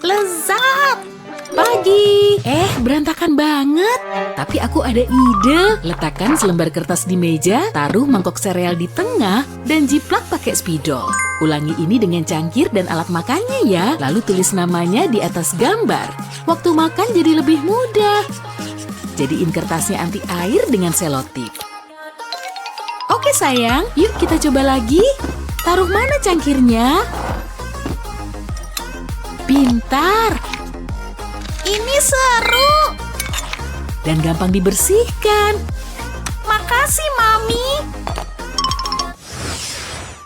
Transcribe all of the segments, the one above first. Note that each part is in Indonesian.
Lezat! Pagi! Berantakan banget. Tapi aku ada ide. Letakkan selembar kertas di meja, taruh mangkok sereal di tengah, dan jiplak pakai spidol. Ulangi ini dengan cangkir dan alat makannya ya. Lalu tulis namanya di atas gambar. Waktu makan jadi lebih mudah. Jadiin kertasnya anti air dengan selotip. Oke sayang, yuk kita coba lagi. Taruh mana cangkirnya? Pintar! Ini seru! Dan gampang dibersihkan. Makasih, Mami!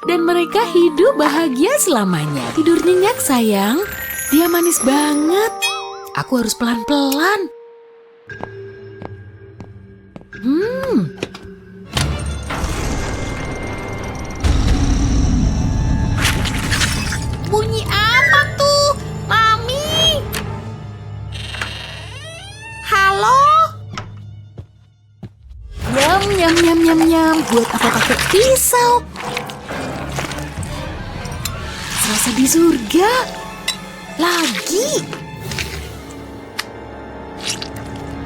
Dan mereka hidup bahagia selamanya. Tidur nyenyak, sayang. Dia manis banget. Aku harus pelan-pelan. Bunyi apa tuh? Mami! Halo? Nyam. Buat apa pakai pisau? Serasa di surga. Lagi.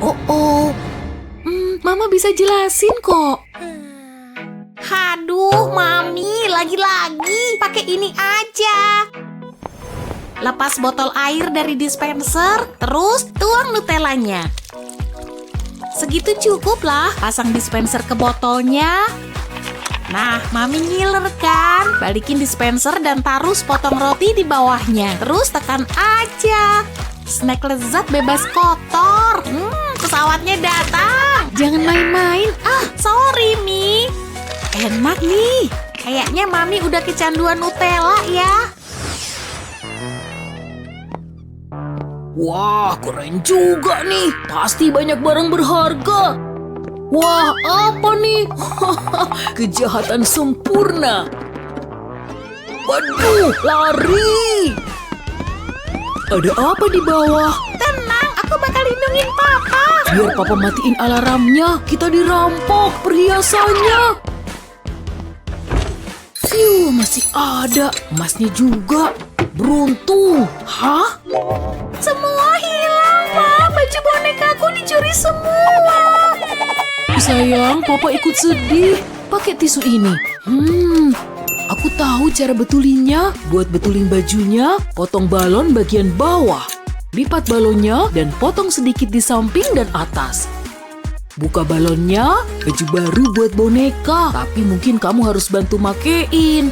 Oh. Mama bisa jelasin kok. Haduh, Mami, lagi-lagi pakai ini aja. Lepas botol air dari dispenser, terus tuang Nutellanya. Segitu cukup lah, pasang dispenser ke botolnya. Nah, Mami ngiler kan? Balikin dispenser dan taruh sepotong roti di bawahnya. Terus tekan aja. Snack lezat bebas kotor. Pesawatnya datang. Jangan main-main. Sorry, Mi. Enak nih. Kayaknya Mami udah kecanduan Nutella ya. Wah, keren juga nih. Pasti banyak barang berharga. Wah, apa nih? Kejahatan sempurna. Waduh, lari. Ada apa di bawah? Tenang, aku bakal lindungin Papa. Biar Papa matiin alarmnya, kita dirampok perhiasannya. Fiu, masih ada. Emasnya juga. Beruntung. Hah? Semua hilang, Ma. Baju bonekaku dicuri semua. Sayang, Papa ikut sedih. Pakai tisu ini. Aku tahu cara betulinnya. Buat betulin bajunya, potong balon bagian bawah. Lipat balonnya dan potong sedikit di samping dan atas. Buka balonnya, baju baru buat boneka. Tapi mungkin kamu harus bantu makein.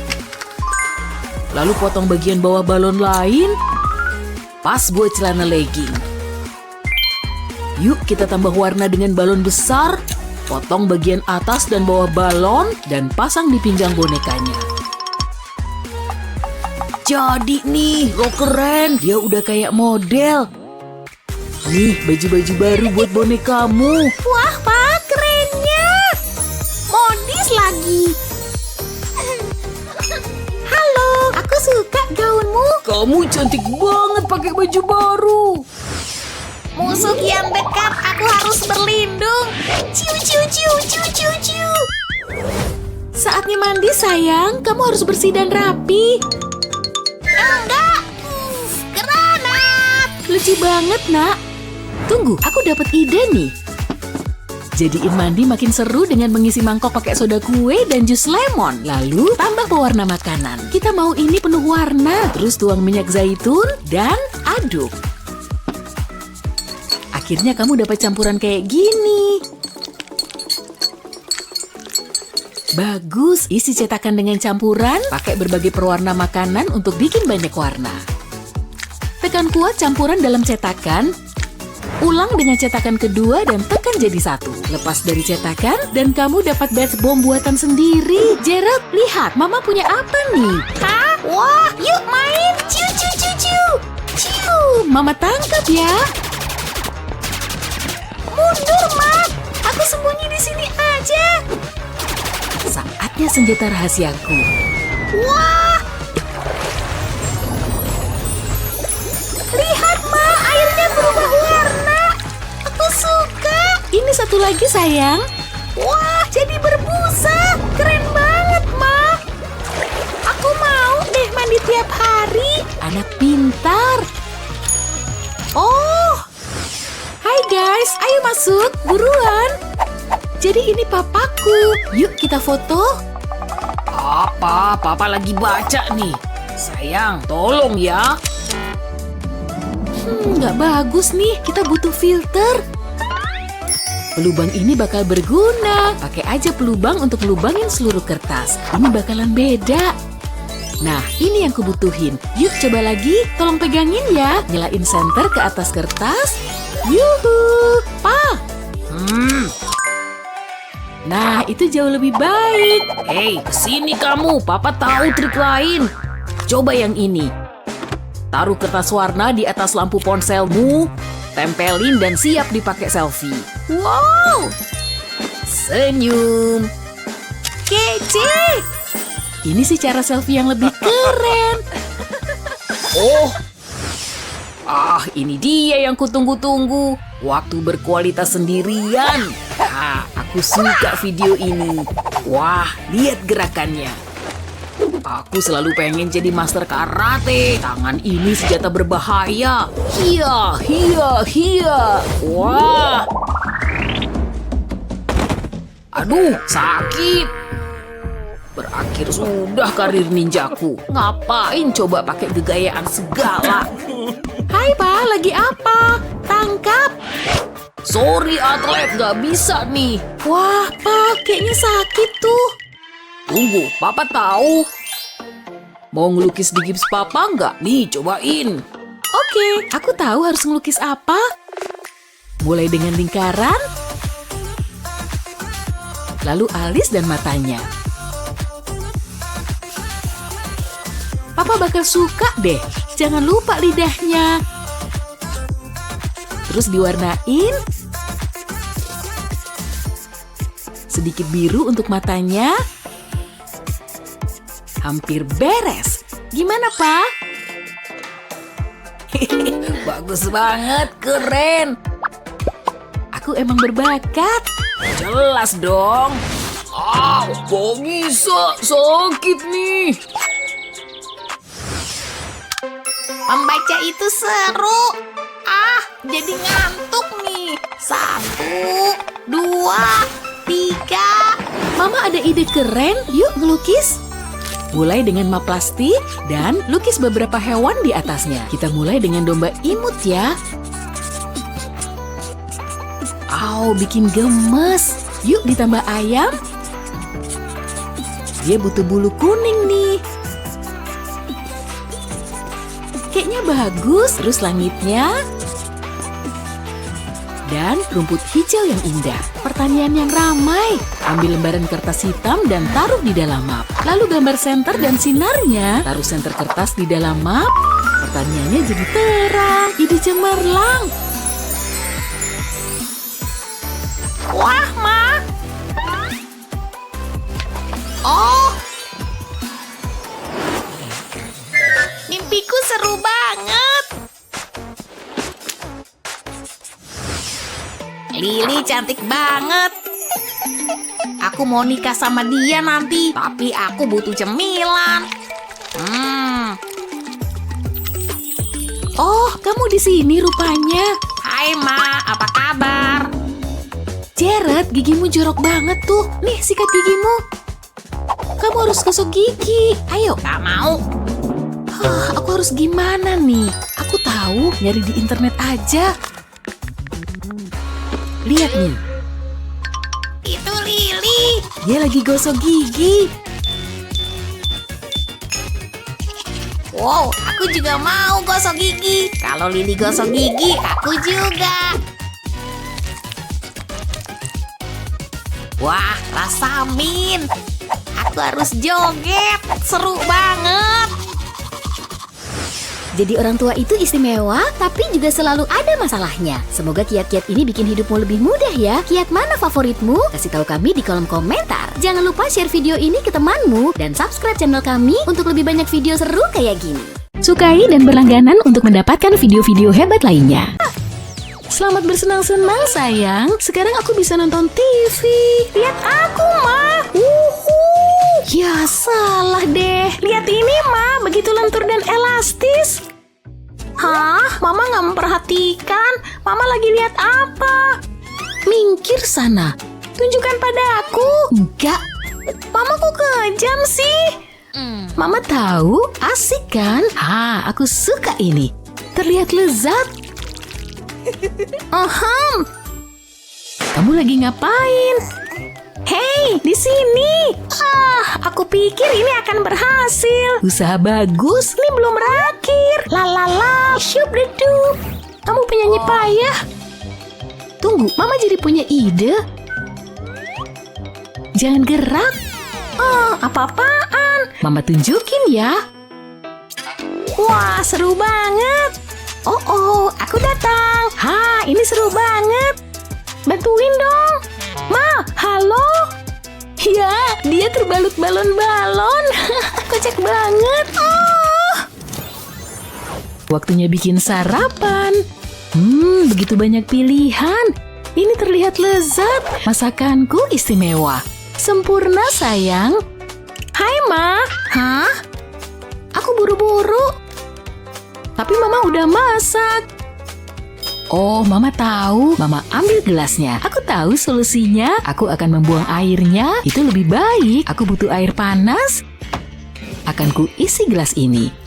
Lalu potong bagian bawah balon lain. Pas buat celana legging. Yuk kita tambah warna dengan balon besar. Potong bagian atas dan bawah balon dan pasang di pinggang bonekanya. Jadi nih, keren. Dia udah kayak model. Nih, baju-baju baru buat bonekamu. Wah, Pak, kerennya. Modis lagi. Halo, aku suka gaunmu. Kamu cantik banget pakai baju baru. Musuh yang dekat, aku harus berlindung. Ciu. Saatnya mandi, sayang. Kamu harus bersih dan rapi. Enggak. Granat. Lucu banget, Nak. Tunggu, aku dapat ide nih. Jadiin mandi makin seru dengan mengisi mangkok pakai soda kue dan jus lemon. Lalu tambah pewarna makanan. Kita mau ini penuh warna. Terus tuang minyak zaitun dan aduk. Akhirnya kamu dapat campuran kayak gini. Bagus, isi cetakan dengan campuran. Pakai berbagai pewarna makanan untuk bikin banyak warna. Tekan kuat campuran dalam cetakan. Ulang dengan cetakan kedua dan tekan jadi satu. Lepas dari cetakan dan kamu dapat bath bomb buatan sendiri. Gerald, lihat, Mama punya apa nih? Hah? Wah, yuk main. Ciu. Mama tangkap ya. Mundur, Mak. Aku sembunyi di sini aja. Saatnya senjata rahasiaku. Wah. Lihat, Ma, airnya berubah warna. Aku suka. Ini satu lagi, sayang. Wah, jadi berbusa. Keren banget, Ma. Aku mau deh mandi tiap hari. Anak pintar. masuk, buruan. Jadi ini papaku. Yuk kita foto. Apa? Papa lagi baca nih. Sayang, tolong ya. Nggak bagus nih. Kita butuh filter. Pelubang ini bakal berguna. Pakai aja pelubang untuk lubangin seluruh kertas. Ini bakalan beda. Nah, ini yang kubutuhin. Yuk coba lagi. Tolong pegangin ya. Nyalain senter ke atas kertas. Yuhu. Pa. Nah, itu jauh lebih baik. Hei, kesini kamu. Papa tahu trik lain. Coba yang ini. Taruh kertas warna di atas lampu ponselmu. Tempelin dan siap dipakai selfie. Wow, Senyum. kece. Ini sih cara selfie yang lebih keren. Oh, Ini dia yang kutunggu-tunggu. Waktu berkualitas sendirian. Aku suka video ini. Wah, lihat gerakannya. Aku selalu pengen jadi master karate. Tangan ini senjata berbahaya. Hia, hia, hia. Wah. aduh, sakit. Berakhir sudah karir ninjaku. Ngapain coba pakai gegayaan segala? Hai Pa, lagi apa? Tangkap. Sorry atlet, gak bisa nih. Wah Pa, kayaknya sakit tuh. Tunggu, Papa tahu. Mau ngelukis di gips papa nggak? Nih, cobain. Oke, aku tahu harus ngelukis apa. Mulai dengan lingkaran, lalu alis dan matanya. Papa bakal suka deh. Jangan lupa lidahnya. Terus diwarnain. Sedikit biru untuk matanya. Hampir beres. Gimana, Pak? Bagus banget, keren. Aku emang berbakat. Jelas dong. Kok bisa? Sakit nih. Membaca itu seru. Jadi ngantuk nih. 1, 2, 3. Mama ada ide keren. Yuk ngelukis. Mulai dengan map plastik dan lukis beberapa hewan di atasnya. Kita mulai dengan domba imut ya. Bikin gemes. Yuk ditambah ayam. Dia butuh bulu kuning nih. Kayaknya bagus. Terus langitnya. Dan rumput hijau yang indah. Pertanyaan yang ramai. Ambil lembaran kertas hitam dan taruh di dalam map. Lalu gambar senter dan sinarnya. Taruh senter kertas di dalam map. Pertanyaannya jadi terang. Ide cemerlang. Wah, Ma. Oh. Mimpiku seru banget. Lili cantik banget. Aku mau nikah sama dia nanti, tapi aku butuh cemilan. Oh, kamu di sini rupanya. Hai Ma, apa kabar? Jared, gigimu jorok banget tuh. Nih, sikat gigimu. Kamu harus gosok gigi. Ayo. Gak mau. Aku harus gimana nih? Aku tahu, nyari di internet aja. Lihat nih, Itu Lili. dia lagi gosok gigi. Wow, aku juga mau gosok gigi. Kalau Lili gosok gigi, aku juga. Wah, rasamin. Aku harus joget. Seru banget. Jadi orang tua itu istimewa, tapi juga selalu ada masalahnya. Semoga kiat-kiat ini bikin hidupmu lebih mudah ya. Kiat mana favoritmu? Kasih tahu kami di kolom komentar. Jangan lupa share video ini ke temanmu dan subscribe channel kami untuk lebih banyak video seru kayak gini. Sukai dan berlangganan untuk mendapatkan video-video hebat lainnya. Selamat bersenang-senang sayang. Sekarang aku bisa nonton TV. Lihat aku, Ma. Ya salah deh. Lihat ini, Ma. Begitu lentur dan elastis. Hah? Mama nggak memperhatikan. Mama lagi lihat apa? Minggir sana. Tunjukkan padaku. Enggak. Mama kok kejam sih? Mama tahu, asik kan? Aku suka ini. Terlihat lezat. Kamu lagi ngapain? Hei, di sini. Aku pikir ini akan berhasil. Usaha bagus. Ini belum berakhir. La, syup deduk. Kamu penyanyi payah. Tunggu, Mama jadi punya ide. Jangan gerak. Apa-apaan? Mama tunjukin ya. Wah, seru banget. Oh, aku datang. Ini seru banget. Bantuin dong. Ma, halo? Ya, dia terbalut balon-balon. Kocak banget. Waktunya bikin sarapan. Begitu banyak pilihan. Ini terlihat lezat. Masakanku istimewa. Sempurna, sayang. Hai, Ma. Hah? Aku buru-buru. Tapi Mama udah masak. Oh, Mama tahu. Mama ambil gelasnya. Aku tahu solusinya. Aku akan membuang airnya. Itu lebih baik. Aku butuh air panas. Akan ku isi gelas ini.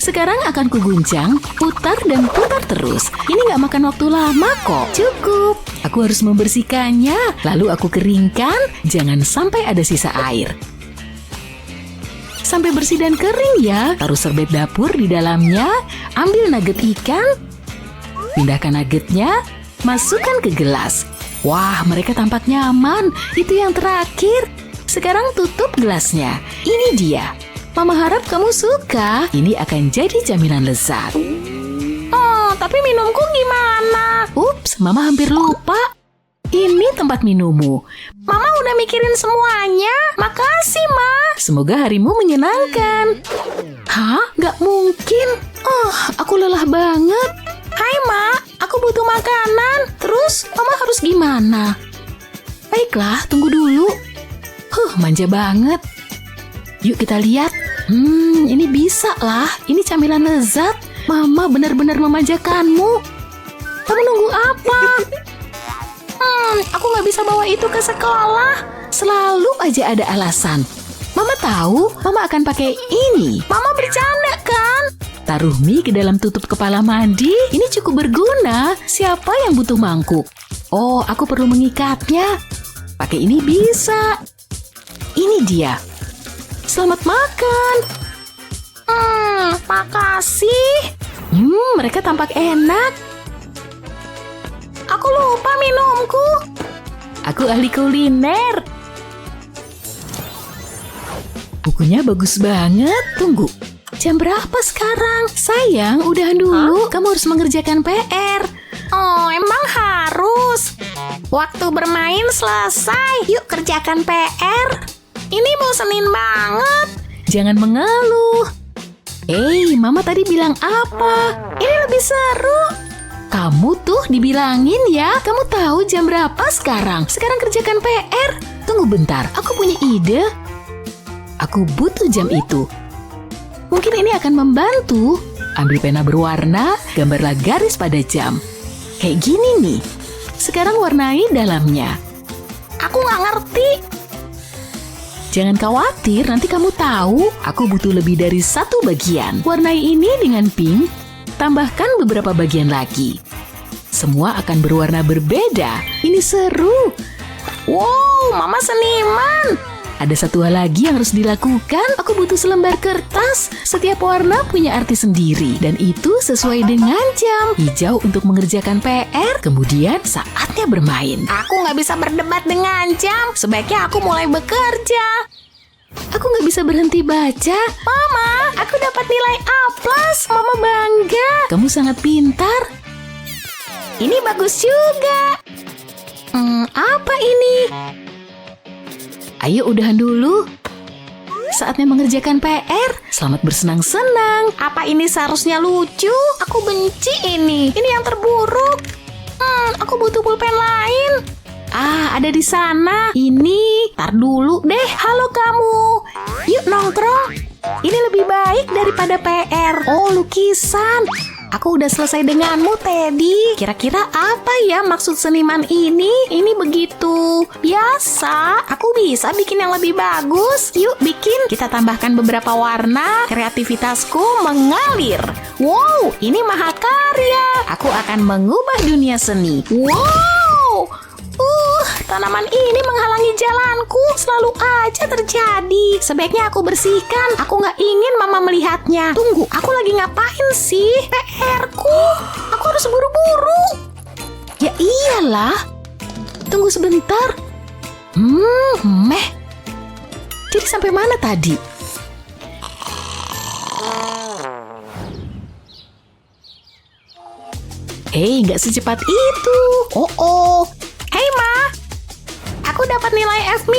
Sekarang akan kuguncang, putar dan putar terus. Ini nggak makan waktu lama kok. Cukup. Aku harus membersihkannya. Lalu aku keringkan. Jangan sampai ada sisa air. Sampai bersih dan kering ya. Taruh serbet dapur di dalamnya. Ambil nugget ikan. Pindahkan nuggetnya. Masukkan ke gelas. Wah, mereka tampak nyaman. Itu yang terakhir. Sekarang tutup gelasnya. Ini dia. Mama harap kamu suka. Ini akan jadi jaminan lezat. Tapi minumku gimana? Ups, Mama hampir lupa. Ini tempat minummu. Mama udah mikirin semuanya. Makasih, Ma. Semoga harimu menyenangkan. Hah? Nggak mungkin. Aku lelah banget. Hai, Ma. Aku butuh makanan. Terus, Mama harus gimana? Baiklah, tunggu dulu. Manja banget. Yuk kita lihat. Ini bisa lah. Ini camilan lezat. Mama benar-benar memanjakanmu. Kamu nunggu apa? Aku nggak bisa bawa itu ke sekolah. Selalu aja ada alasan. Mama tahu, Mama akan pakai ini. Mama bercanda kan? Taruh mie ke dalam tutup kepala mandi. Ini cukup berguna. Siapa yang butuh mangkuk? Oh, aku perlu mengikatnya. Pakai ini bisa. Ini dia. Selamat makan. Makasih. Mereka tampak enak. Aku lupa minumku. Aku ahli kuliner. Bukunya bagus banget. Tunggu, jam berapa sekarang? Sayang, udahan dulu. Kamu harus mengerjakan PR. Oh, emang harus. Waktu bermain selesai. Yuk kerjakan PR. Ini bosenin banget. Jangan mengeluh. Mama tadi bilang apa? Ini lebih seru. Kamu tuh dibilangin ya. Kamu tahu jam berapa sekarang? Sekarang kerjakan PR. Tunggu bentar, aku punya ide. Aku butuh jam itu. Mungkin ini akan membantu. Ambil pena berwarna, gambarlah garis pada jam. Kayak gini nih. Sekarang warnai dalamnya. Aku nggak ngerti. Jangan khawatir, nanti kamu tahu. Aku butuh lebih dari satu bagian. Warnai ini dengan pink. Tambahkan beberapa bagian lagi. Semua akan berwarna berbeda. Ini seru. Wow, Mama seniman. Ada satu hal lagi yang harus dilakukan. Aku butuh selembar kertas. Setiap warna punya arti sendiri. Dan itu sesuai dengan jam. Hijau untuk mengerjakan PR. Kemudian saatnya bermain. Aku nggak bisa berdebat dengan jam. Sebaiknya aku mulai bekerja. Aku nggak bisa berhenti baca. Mama, aku dapat nilai A+. Mama bangga. Kamu sangat pintar. Ini bagus juga. Apa ini? Ayo udahan dulu. Saatnya mengerjakan PR. Selamat bersenang-senang. Apa ini seharusnya lucu? Aku benci ini. Ini yang terburuk. Aku butuh pulpen lain. Ada di sana. Ini. Tar dulu deh. Halo kamu. Yuk nongkrong. Ini lebih baik daripada PR. Oh, lukisan. Aku udah selesai denganmu, Teddy. Kira-kira apa ya maksud seniman ini? Ini begitu biasa. Aku bisa bikin yang lebih bagus. Yuk bikin. Kita tambahkan beberapa warna. Kreativitasku mengalir. Wow, ini mahakarya. Aku akan mengubah dunia seni. Wow. Tanaman ini menghalangi jalanku. Selalu aja terjadi. Sebaiknya aku bersihkan. Aku nggak ingin mama melihatnya. Tunggu, aku lagi ngapain sih? PR-ku. Aku harus buru-buru. Ya iyalah. Tunggu sebentar. Jadi sampai mana tadi? Nggak secepat itu. Hei, Ma. Aku dapat nilai F-.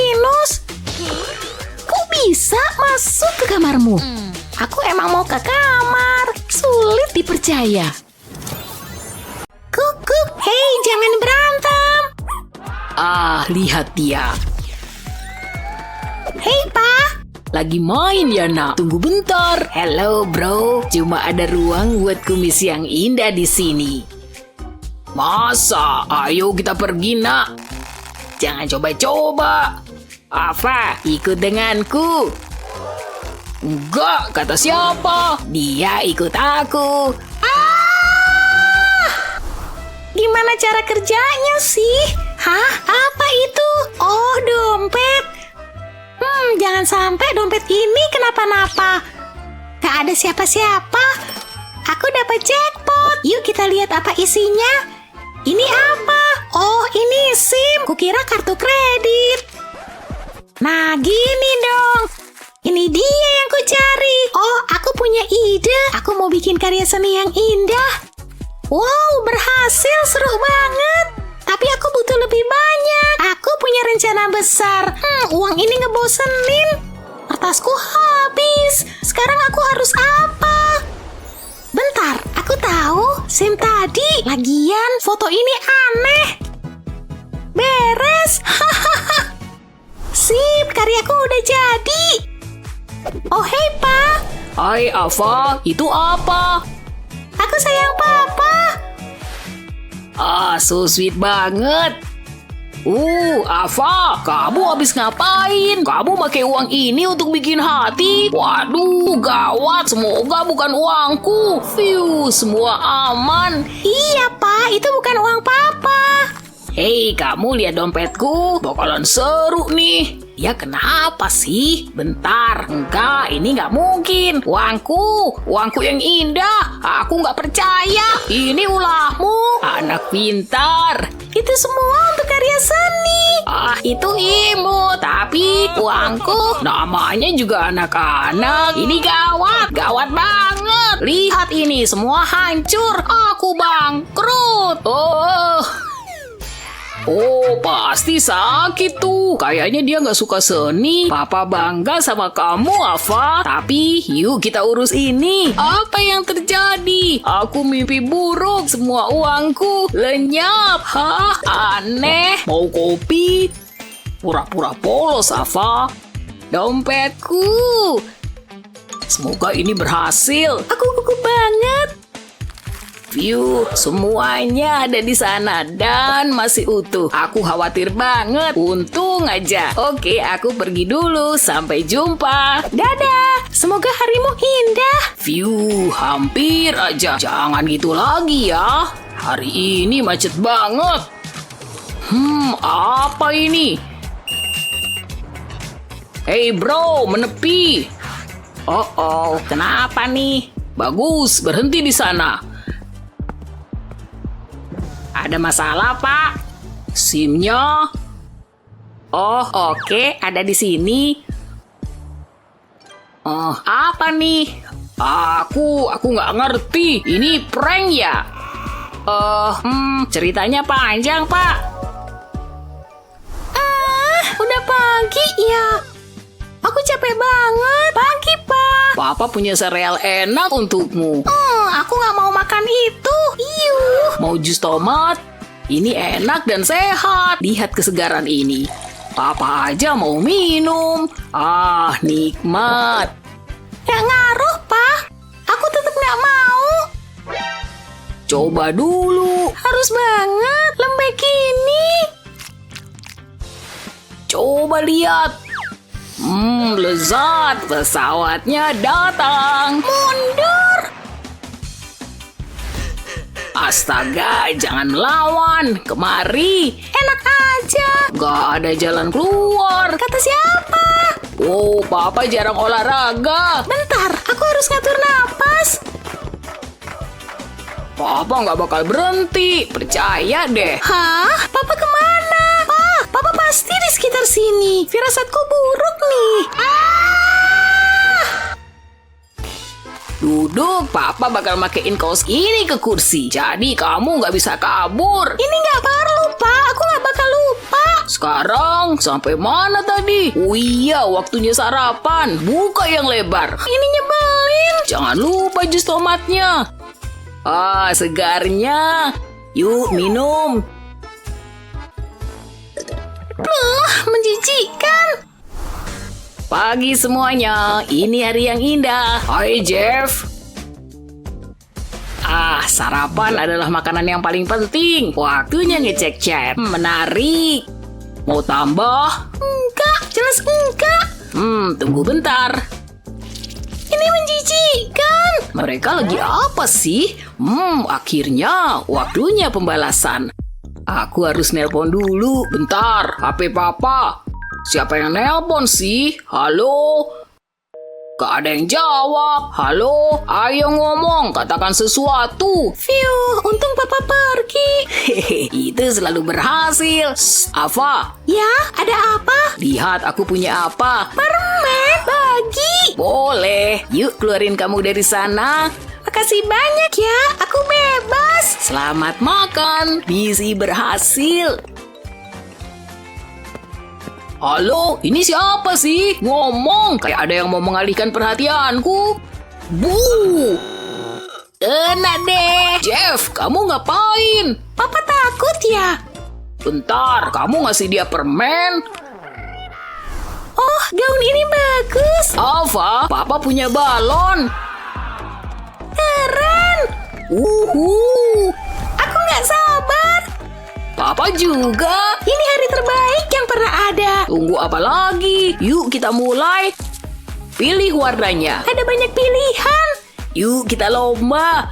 Kok bisa masuk ke kamarmu? Aku emang mau ke kamar. Sulit dipercaya. Kuk. Hei, jangan berantem. Lihat dia. Hei, Pa. Lagi main ya, nak? Tunggu bentar. Hello, bro. Cuma ada ruang buat kumis yang indah di sini. Masa? Ayo kita pergi, nak. Jangan coba-coba. Ava, ikut denganku. Enggak, kata siapa? Dia ikut aku. Gimana cara kerjanya sih? Hah? Apa itu? Oh, dompet. Jangan sampai dompet ini kenapa-napa. Gak ada siapa-siapa. Aku dapat jackpot. Yuk kita lihat apa isinya. Ini apa? Oh, ini SIM. Kukira kartu kredit. Nah, gini dong. Ini dia yang ku cari. Oh, aku punya ide. Aku mau bikin karya seni yang indah. Wow, berhasil. Seru banget. Tapi aku butuh lebih banyak. Aku punya rencana besar. Uang ini ngebosenin. Kertasku habis. Sekarang aku harus apa? Bentar, aku tahu. SIM tadi. Lagian, foto ini aneh. Beres. Sip, karyaku udah jadi. Oh, hei, Pa. Hai, Ava. Itu apa? Aku sayang Papa. So sweet banget. Ava, kamu habis ngapain? Kamu pakai uang ini untuk bikin hati? Waduh, gawat. Semoga bukan uangku. Semua aman. Iya, Pa. Itu bukan uang Papa. Hei, kamu lihat dompetku. Bakalan seru nih. Ya kenapa sih? Bentar, enggak, ini nggak mungkin. Uangku yang indah. Aku nggak percaya. Ini ulahmu, anak pintar. Itu semua untuk karya seni. Itu imut, tapi uangku. Namanya juga anak-anak. Ini gawat banget. Lihat ini, semua hancur. Aku bangkrut. Pasti sakit tuh. Kayaknya dia nggak suka seni. Papa bangga sama kamu, Ava. Tapi yuk kita urus ini. Apa yang terjadi? Aku mimpi buruk. Semua uangku lenyap. Aneh. Mau kopi? Pura-pura polos, Ava. Dompetku. Semoga ini berhasil. Aku gugup banget. Semuanya ada di sana dan masih utuh. Aku khawatir banget. Untung aja. Oke, aku pergi dulu. Sampai jumpa. Dadah. Semoga harimu indah. Hampir aja. Jangan gitu lagi ya. Hari ini macet banget. Apa ini? Hey bro, menepi. Kenapa nih? Bagus, berhenti di sana. Ada masalah, Pak? SIM-nya? Oke, ada di sini. Apa nih? Aku nggak ngerti. Ini prank ya? Ceritanya panjang, Pak. Udah pagi ya. Aku capek banget. Pagi, Pak. Papa punya sereal enak untukmu. Aku nggak mau makan itu. Mau jus tomat? Ini enak dan sehat. Lihat kesegaran ini. Papa aja mau minum. Nikmat. Nggak ngaruh, Pak. Aku tetap nggak mau. Coba dulu. Harus banget, lembek ini. Coba lihat. Lezat. Pesawatnya datang. Mundur. Astaga, jangan melawan. Kemari. Enak aja. Gak ada jalan keluar. Kata siapa? Oh, Papa jarang olahraga. Bentar, aku harus ngatur napas. Papa nggak bakal berhenti. Percaya deh. Hah? Papa kemana? Papa pasti di sekitar sini. Firasatku buruk nih. Duduk, Papa bakal makein kaos ini ke kursi. Jadi kamu nggak bisa kabur. Ini nggak perlu, Pak. Aku nggak bakal lupa. Sekarang sampai mana tadi? Oh iya, waktunya sarapan. Buka yang lebar. Ini nyebelin. Jangan lupa jus tomatnya. Segarnya. Yuk, minum. Menjijikan. Pagi semuanya, ini hari yang indah. Hai Jeff. Sarapan adalah makanan yang paling penting. Waktunya ngecek chat. Menarik. Mau tambah? Enggak, jelas enggak. Tunggu bentar. Ini menjijikan. Mereka lagi apa sih? Akhirnya waktunya pembalasan. Aku harus nelpon dulu. Bentar, HP Papa. Siapa yang nelpon sih? Halo? Gak ada yang jawab. Halo? Ayo ngomong, katakan sesuatu. Fiu, untung Papa pergi. Hehehe, itu selalu berhasil. Ava, Ya, ada apa? lihat aku punya apa. Permen. Bagi. Boleh. Yuk keluarin kamu dari sana. Makasih banyak ya, aku bebas. Selamat makan. Misi berhasil. Halo, ini siapa sih? Ngomong, kayak ada yang mau mengalihkan perhatianku. Bu! Enak deh. Jeff, kamu ngapain? Papa takut ya? Bentar, kamu ngasih dia permen? Oh, gaun ini bagus. Ava, Papa punya balon. Keren. Aku nggak sabar. Papa juga. Ini hari terbaik yang pernah ada. Tunggu apa lagi? Yuk kita mulai. Pilih warnanya. Ada banyak pilihan. Yuk kita lomba.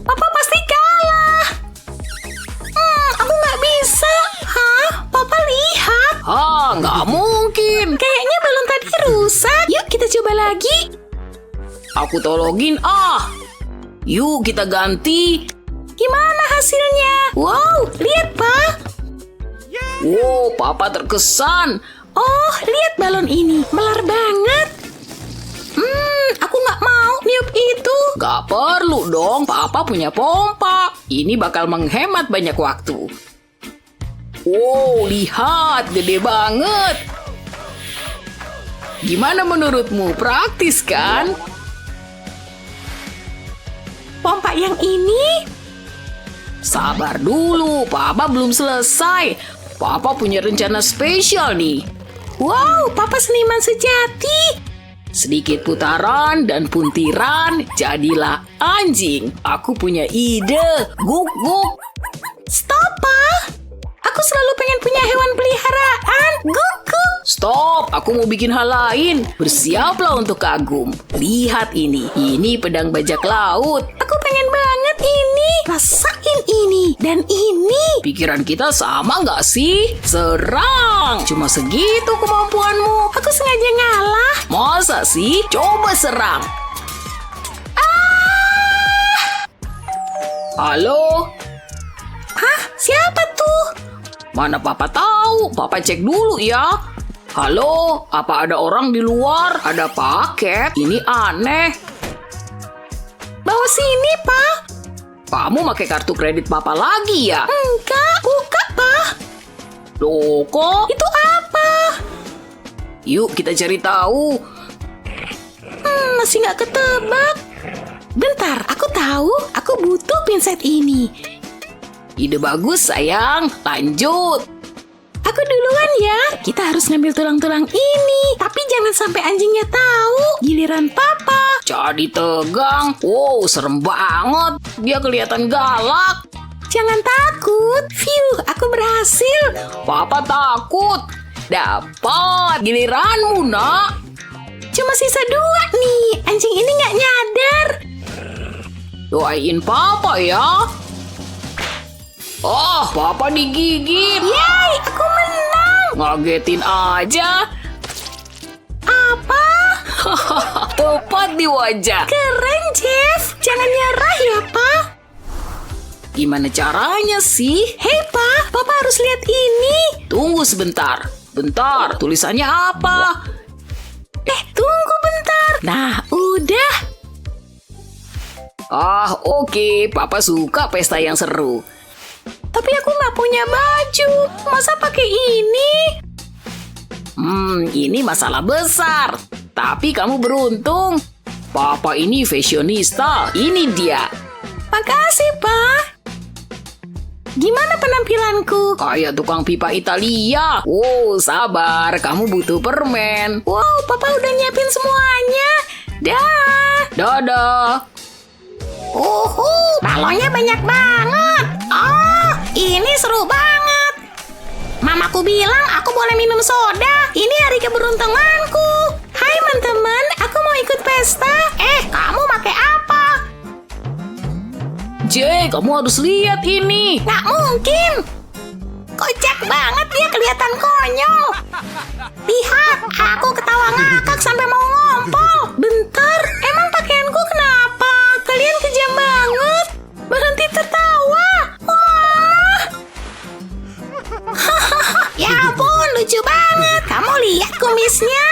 Papa pasti kalah. Aku nggak bisa. Hah? Papa lihat. Nggak mungkin. Kayaknya balon tadi rusak. Yuk kita coba lagi. Aku tolongin. Yuk kita ganti. Gimana hasilnya? Wow, lihat, Pak. Wow, Papa terkesan. Oh, lihat balon ini. Melar banget. Aku nggak mau niup itu. Gak perlu dong, Papa punya pompa. Ini bakal menghemat banyak waktu. Wow, lihat, gede banget. Gimana menurutmu? Praktis kan? Pompa yang ini? Sabar dulu, Papa belum selesai. Papa punya rencana spesial nih. Wow, Papa seniman sejati. Sedikit putaran dan puntiran, jadilah anjing. Aku punya ide. Guk, guk. Stop, Pak. Aku selalu pengen punya hewan peliharaan. Guk, guk. Stop, aku mau bikin hal lain. Bersiaplah untuk kagum. Lihat ini. Ini pedang bajak laut. Aku pengen banget ini. Rasain ini dan ini. Pikiran kita sama nggak sih? Serang! Cuma segitu kemampuanmu. Aku sengaja ngalah. Masa sih? Coba serang. Halo? Hah? Siapa tuh? Mana Papa tahu? Papa cek dulu ya. Halo? Apa ada orang di luar? Ada paket? Ini aneh. Bawa sini, Pak. Kamu pakai kartu kredit Papa lagi ya? Enggak, buka, Pak. Loh kok? Itu apa? Yuk kita cari tahu. Masih nggak ketebak. Bentar, aku tahu. Aku butuh pinset ini. Ide bagus sayang. Lanjut. Aku duluan ya. Kita harus ngambil tulang-tulang ini. Tapi jangan sampai anjingnya tahu. Giliran papa. Jadi tegang. Wow, serem banget. Dia kelihatan galak. Jangan takut. Phew, aku berhasil. Papa takut. Dapat giliranmu, nak. Cuma sisa 2 nih. Anjing ini nggak nyadar. Doain papa ya. Oh, papa digigit. Yay, aku menang. Ngagetin aja. Apa? Tepat di wajah. Keren, Jeff. Jangan nyerah ya, Pa. Gimana caranya sih? Hei, Pa. Papa harus lihat ini. Tunggu sebentar. Bentar, tulisannya apa? Tunggu bentar. Nah, udah. Ah, oke. Papa suka pesta yang seru. Tapi aku nggak punya baju. Masa pakai ini? Ini masalah besar. Tapi kamu beruntung. Papa ini fashionista. Ini dia. Makasih, Pa. Gimana penampilanku? Kayak tukang pipa Italia. Wow, sabar. Kamu butuh permen. Wow, Papa udah nyiapin semuanya. Dah. Dadah. Balonnya banyak banget. Oh, ini seru banget. Mamaku bilang aku boleh minum soda. Ini hari keberuntunganku. Hai teman-teman, aku mau ikut pesta. Kamu pakai apa? Jay, kamu harus lihat ini. Nggak mungkin. Kocak banget, dia kelihatan konyol. Lihat, aku ketawa ngakak sampai mau ngompol. Bentar, emang pakaianku kenapa? Kalian kejam banget. Berhenti tertawa. Wah. Ya ampun, lucu banget. Kamu lihat kumisnya?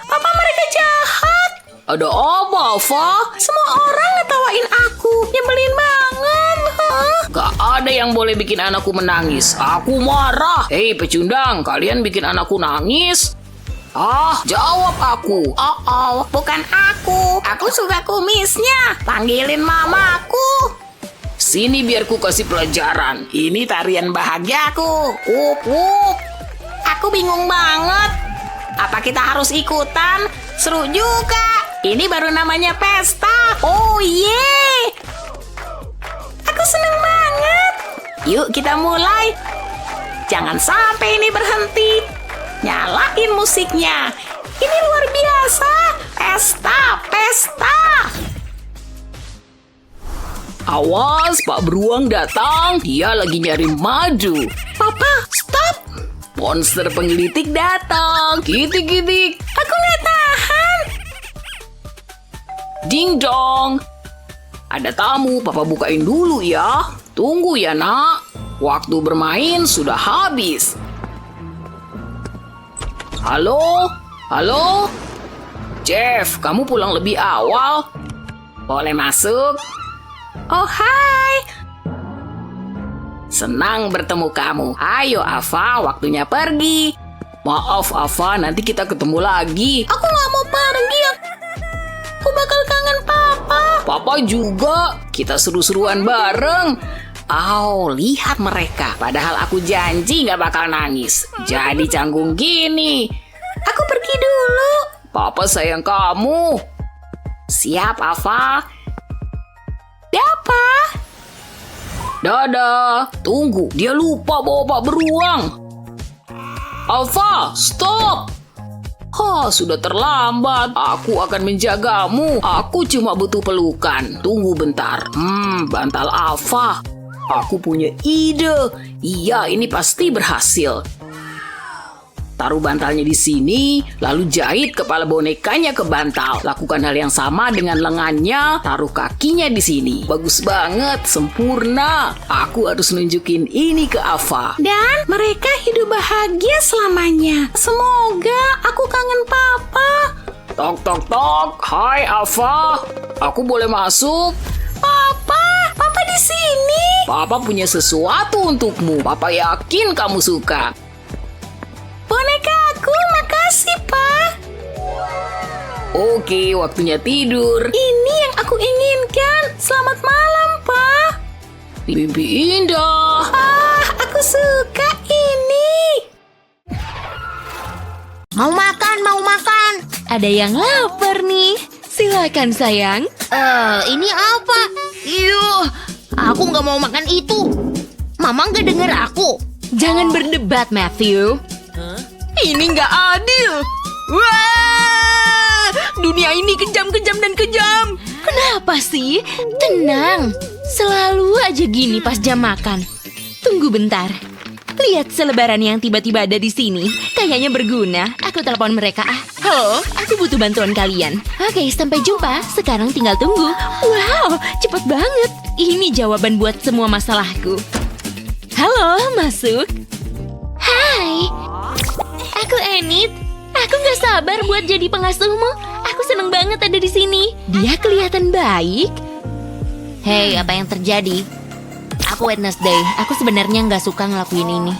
Papa mereka jahat. Ada apa, Ava? Semua orang ngetawain aku. Nyebelin banget. Gak ada yang boleh bikin anakku menangis. Aku marah. Hei, pecundang, kalian bikin anakku nangis? Ah, jawab aku. Oh, bukan aku. Aku suka kumisnya. Panggilin mamaku. Sini biar ku kasih pelajaran. Ini tarian bahagiaku. Up. Aku bingung banget. Apa kita harus ikutan? Seru juga. Ini baru namanya pesta. Oh, yeay. Aku seneng banget. Yuk kita mulai. Jangan sampai ini berhenti. Nyalain musiknya. Ini luar biasa. Pesta. Awas, Pak Beruang datang. Dia lagi nyari madu. Papa, stop. Monster penggelitik datang. Gitik. Aku nggak tahan. Ding dong. Ada tamu, Papa bukain dulu ya. Tunggu ya, nak. Waktu bermain sudah habis. Halo? Jeff, kamu pulang lebih awal. Boleh masuk? Oh, hai. Senang bertemu kamu. Ayo, Ava, waktunya pergi. Maaf, Ava, nanti kita ketemu lagi. Aku nggak mau pergi. Aku bakal kangen Papa. Papa juga. Kita seru-seruan bareng. Lihat mereka. Padahal aku janji nggak bakal nangis. Jadi canggung gini. Aku pergi dulu. Papa sayang kamu. Siap, Ava. Apa? Dadah. Tunggu, dia lupa bawa Pak Beruang. Ava, stop. Sudah terlambat. Aku akan menjagamu. Aku cuma butuh pelukan. Tunggu bentar. Bantal Ava. Aku punya ide. Iya, ini pasti berhasil. Taruh bantalnya di sini, lalu jahit kepala bonekanya ke bantal. Lakukan hal yang sama dengan lengannya, taruh kakinya di sini. Bagus banget, sempurna. Aku harus nunjukin ini ke Ava. Dan mereka hidup bahagia selamanya. Semoga aku kangen Papa. Tok. Hai Ava, aku boleh masuk? Papa di sini. Papa punya sesuatu untukmu. Papa yakin kamu suka. Bonekaku, makasih, Pak. Oke, waktunya tidur. Ini yang aku inginkan. Selamat malam, Pak. Mimpi indah. Aku suka ini. Mau makan, mau makan. Ada yang lapar nih. Silakan sayang. Ini apa? Yuh, aku nggak mau makan itu. Mama nggak denger aku. Jangan berdebat, Matthew. Ini nggak adil. Wah, dunia ini kejam-kejam dan kejam. Kenapa sih? Tenang. Selalu aja gini pas jam makan. Tunggu bentar. Lihat selebaran yang tiba-tiba ada di sini. Kayaknya berguna. Aku telepon mereka. Halo, aku butuh bantuan kalian. Oke, sampai jumpa. Sekarang tinggal tunggu. Wow, cepet banget. Ini jawaban buat semua masalahku. Halo, masuk. Hai, aku Enid. Aku gak sabar buat jadi pengasuhmu. Aku seneng banget ada di sini. Dia kelihatan baik. Hei, apa yang terjadi? Aku Wednesday. Aku sebenarnya nggak suka ngelakuin ini.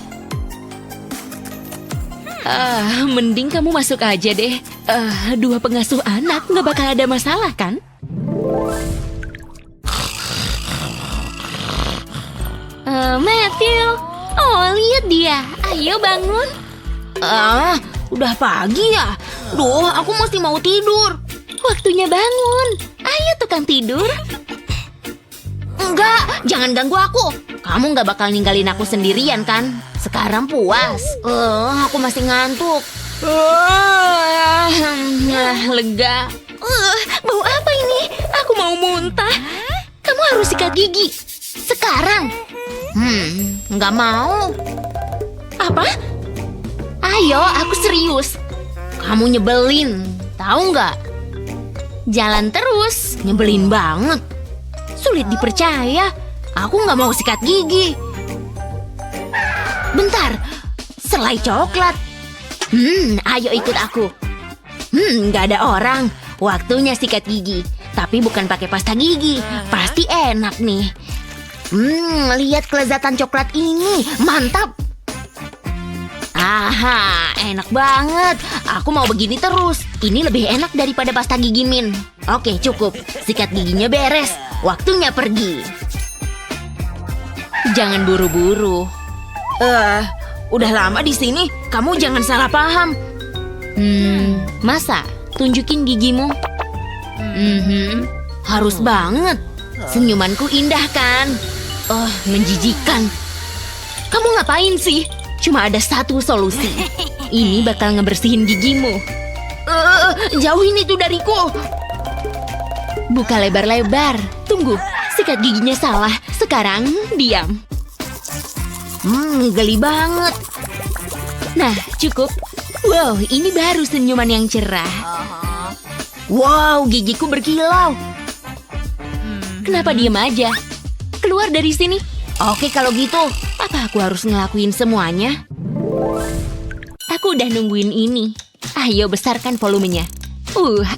Mending kamu masuk aja deh. Dua pengasuh anak gak bakal ada masalah kan? Matthew. Oh, lihat dia. Ayo bangun. Udah pagi ya? Duh, aku masih mau tidur. Waktunya bangun. Ayo tukang tidur. Enggak, jangan ganggu aku. Kamu nggak bakal ninggalin aku sendirian kan? Sekarang puas. Aku masih ngantuk. Lega. Bau apa ini? Aku mau muntah. Kamu harus sikat gigi. Sekarang? Nggak mau. Apa? Ayo, aku serius. Kamu nyebelin, tahu nggak? Jalan terus. Nyebelin banget. Sulit dipercaya. Aku nggak mau sikat gigi. Bentar, selai coklat. Ayo ikut aku. Nggak ada orang. Waktunya sikat gigi. Tapi bukan pakai pasta gigi. Pasti enak nih. Lihat kelezatan coklat ini. Mantap. Aha, enak banget. Aku mau begini terus. Ini lebih enak daripada pasta gigi Min. Oke, cukup. Sikat giginya beres. Waktunya pergi. Jangan buru-buru. Udah lama di sini. Kamu jangan salah paham. Masa? Tunjukin gigimu. Harus banget. Senyumanku indah kan? Menjijikan. Kamu ngapain sih? Cuma ada satu solusi. Ini bakal ngebersihin gigimu. Jauhin itu dariku. Buka lebar-lebar. Tunggu, sikat giginya salah. Sekarang diam. Geli banget. Nah, cukup. Wow, ini baru senyuman yang cerah. Wow, gigiku berkilau. Kenapa diem aja? Keluar dari sini. Oke, kalau gitu. Apa aku harus ngelakuin semuanya? Aku udah nungguin ini. Ayo besarkan volumenya.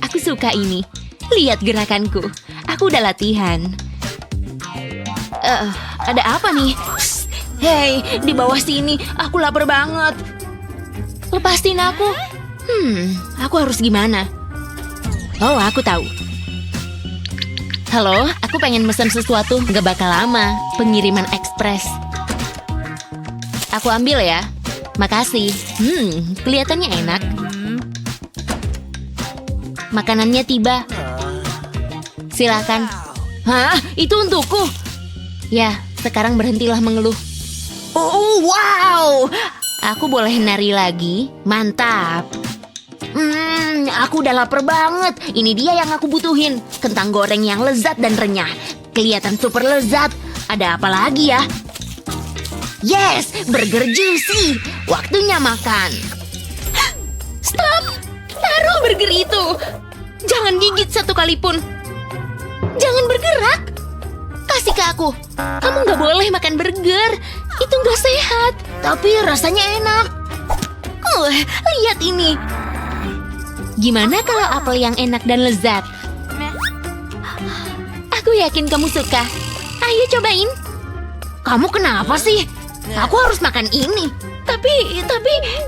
Aku suka ini. Lihat gerakanku. Aku udah latihan. Ada apa nih? Hei, di bawah sini. Aku lapar banget. Lepasin aku. Aku harus gimana? Oh, aku tahu. Halo, aku pengen mesen sesuatu. Nggak bakal lama. Pengiriman ekspres. Aku ambil ya. Makasih. Kelihatannya enak. Makanannya tiba. Silakan. Hah? Itu untukku? Ya, sekarang berhentilah mengeluh. Wow. Aku boleh nari lagi? Mantap. Aku udah lapar banget. Ini dia yang aku butuhin. Kentang goreng yang lezat dan renyah. Kelihatan super lezat. Ada apa lagi ya? Yes, burger juicy. Waktunya makan. Stop! Taruh burger itu. Jangan gigit satu kali pun. Jangan bergerak. Kasih ke aku. Kamu nggak boleh makan burger. Itu nggak sehat. Tapi rasanya enak. Lihat ini. Gimana kalau apel yang enak dan lezat? Aku yakin kamu suka. Ayo cobain. Kamu kenapa sih? Aku harus makan ini. Tapi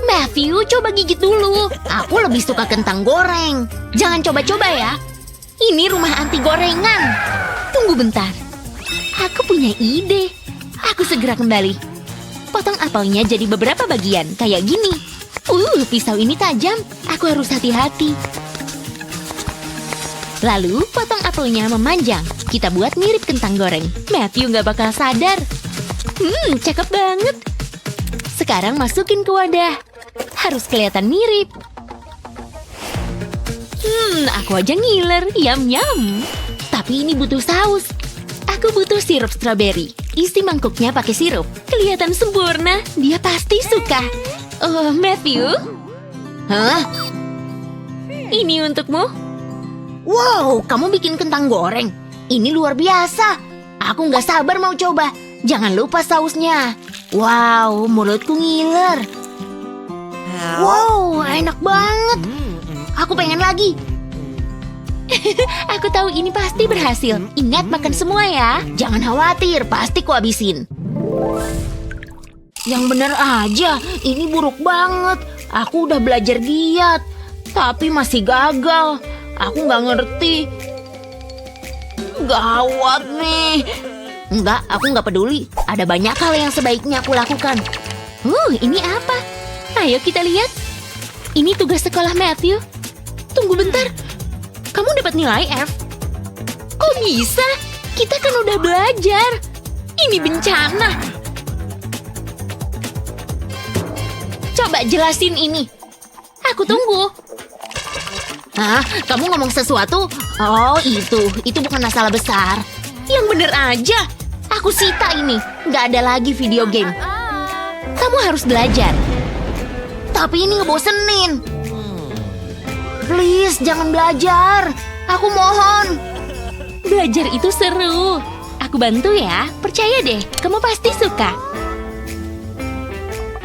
Matthew, coba gigit dulu. Aku lebih suka kentang goreng. Jangan coba-coba ya. Ini rumah anti gorengan. Tunggu bentar. Aku punya ide. Aku segera kembali. Potong apelnya jadi beberapa bagian, kayak gini. Pisau ini tajam. Aku harus hati-hati. Lalu potong apelnya memanjang. Kita buat mirip kentang goreng. Matthew nggak bakal sadar. Cakep banget. Sekarang masukin ke wadah. Harus kelihatan mirip. Aku aja ngiler. Yum. Tapi ini butuh saus. Aku butuh sirup strawberry. Isi mangkuknya pakai sirup. Kelihatan sempurna. Dia pasti suka. Oh, Matthew. Hah? Ini untukmu. Wow, kamu bikin kentang goreng. Ini luar biasa. Aku nggak sabar mau coba. Jangan lupa sausnya. Wow, mulutku ngiler. Wow, enak banget. Aku pengen lagi. Aku tahu ini pasti berhasil. Ingat makan semua ya. Jangan khawatir, pasti ku habisin. Yang bener aja, ini buruk banget. Aku udah belajar diet, tapi masih gagal. Aku nggak ngerti. Gawat nih. Enggak, aku nggak peduli. Ada banyak hal yang sebaiknya aku lakukan. Ini apa? Ayo kita lihat. Ini tugas sekolah Matthew. Tunggu bentar. Kamu dapat nilai F. Kok bisa? Kita kan udah belajar. Ini bencana. Coba jelasin ini. Aku tunggu. Hah? Kamu ngomong sesuatu? Oh, itu bukan masalah besar. Yang bener aja. Aku sita ini. Nggak ada lagi video game. Kamu harus belajar. Tapi ini ngebosenin. Please, jangan belajar. Aku mohon. Belajar itu seru. Aku bantu ya. Percaya deh, kamu pasti suka.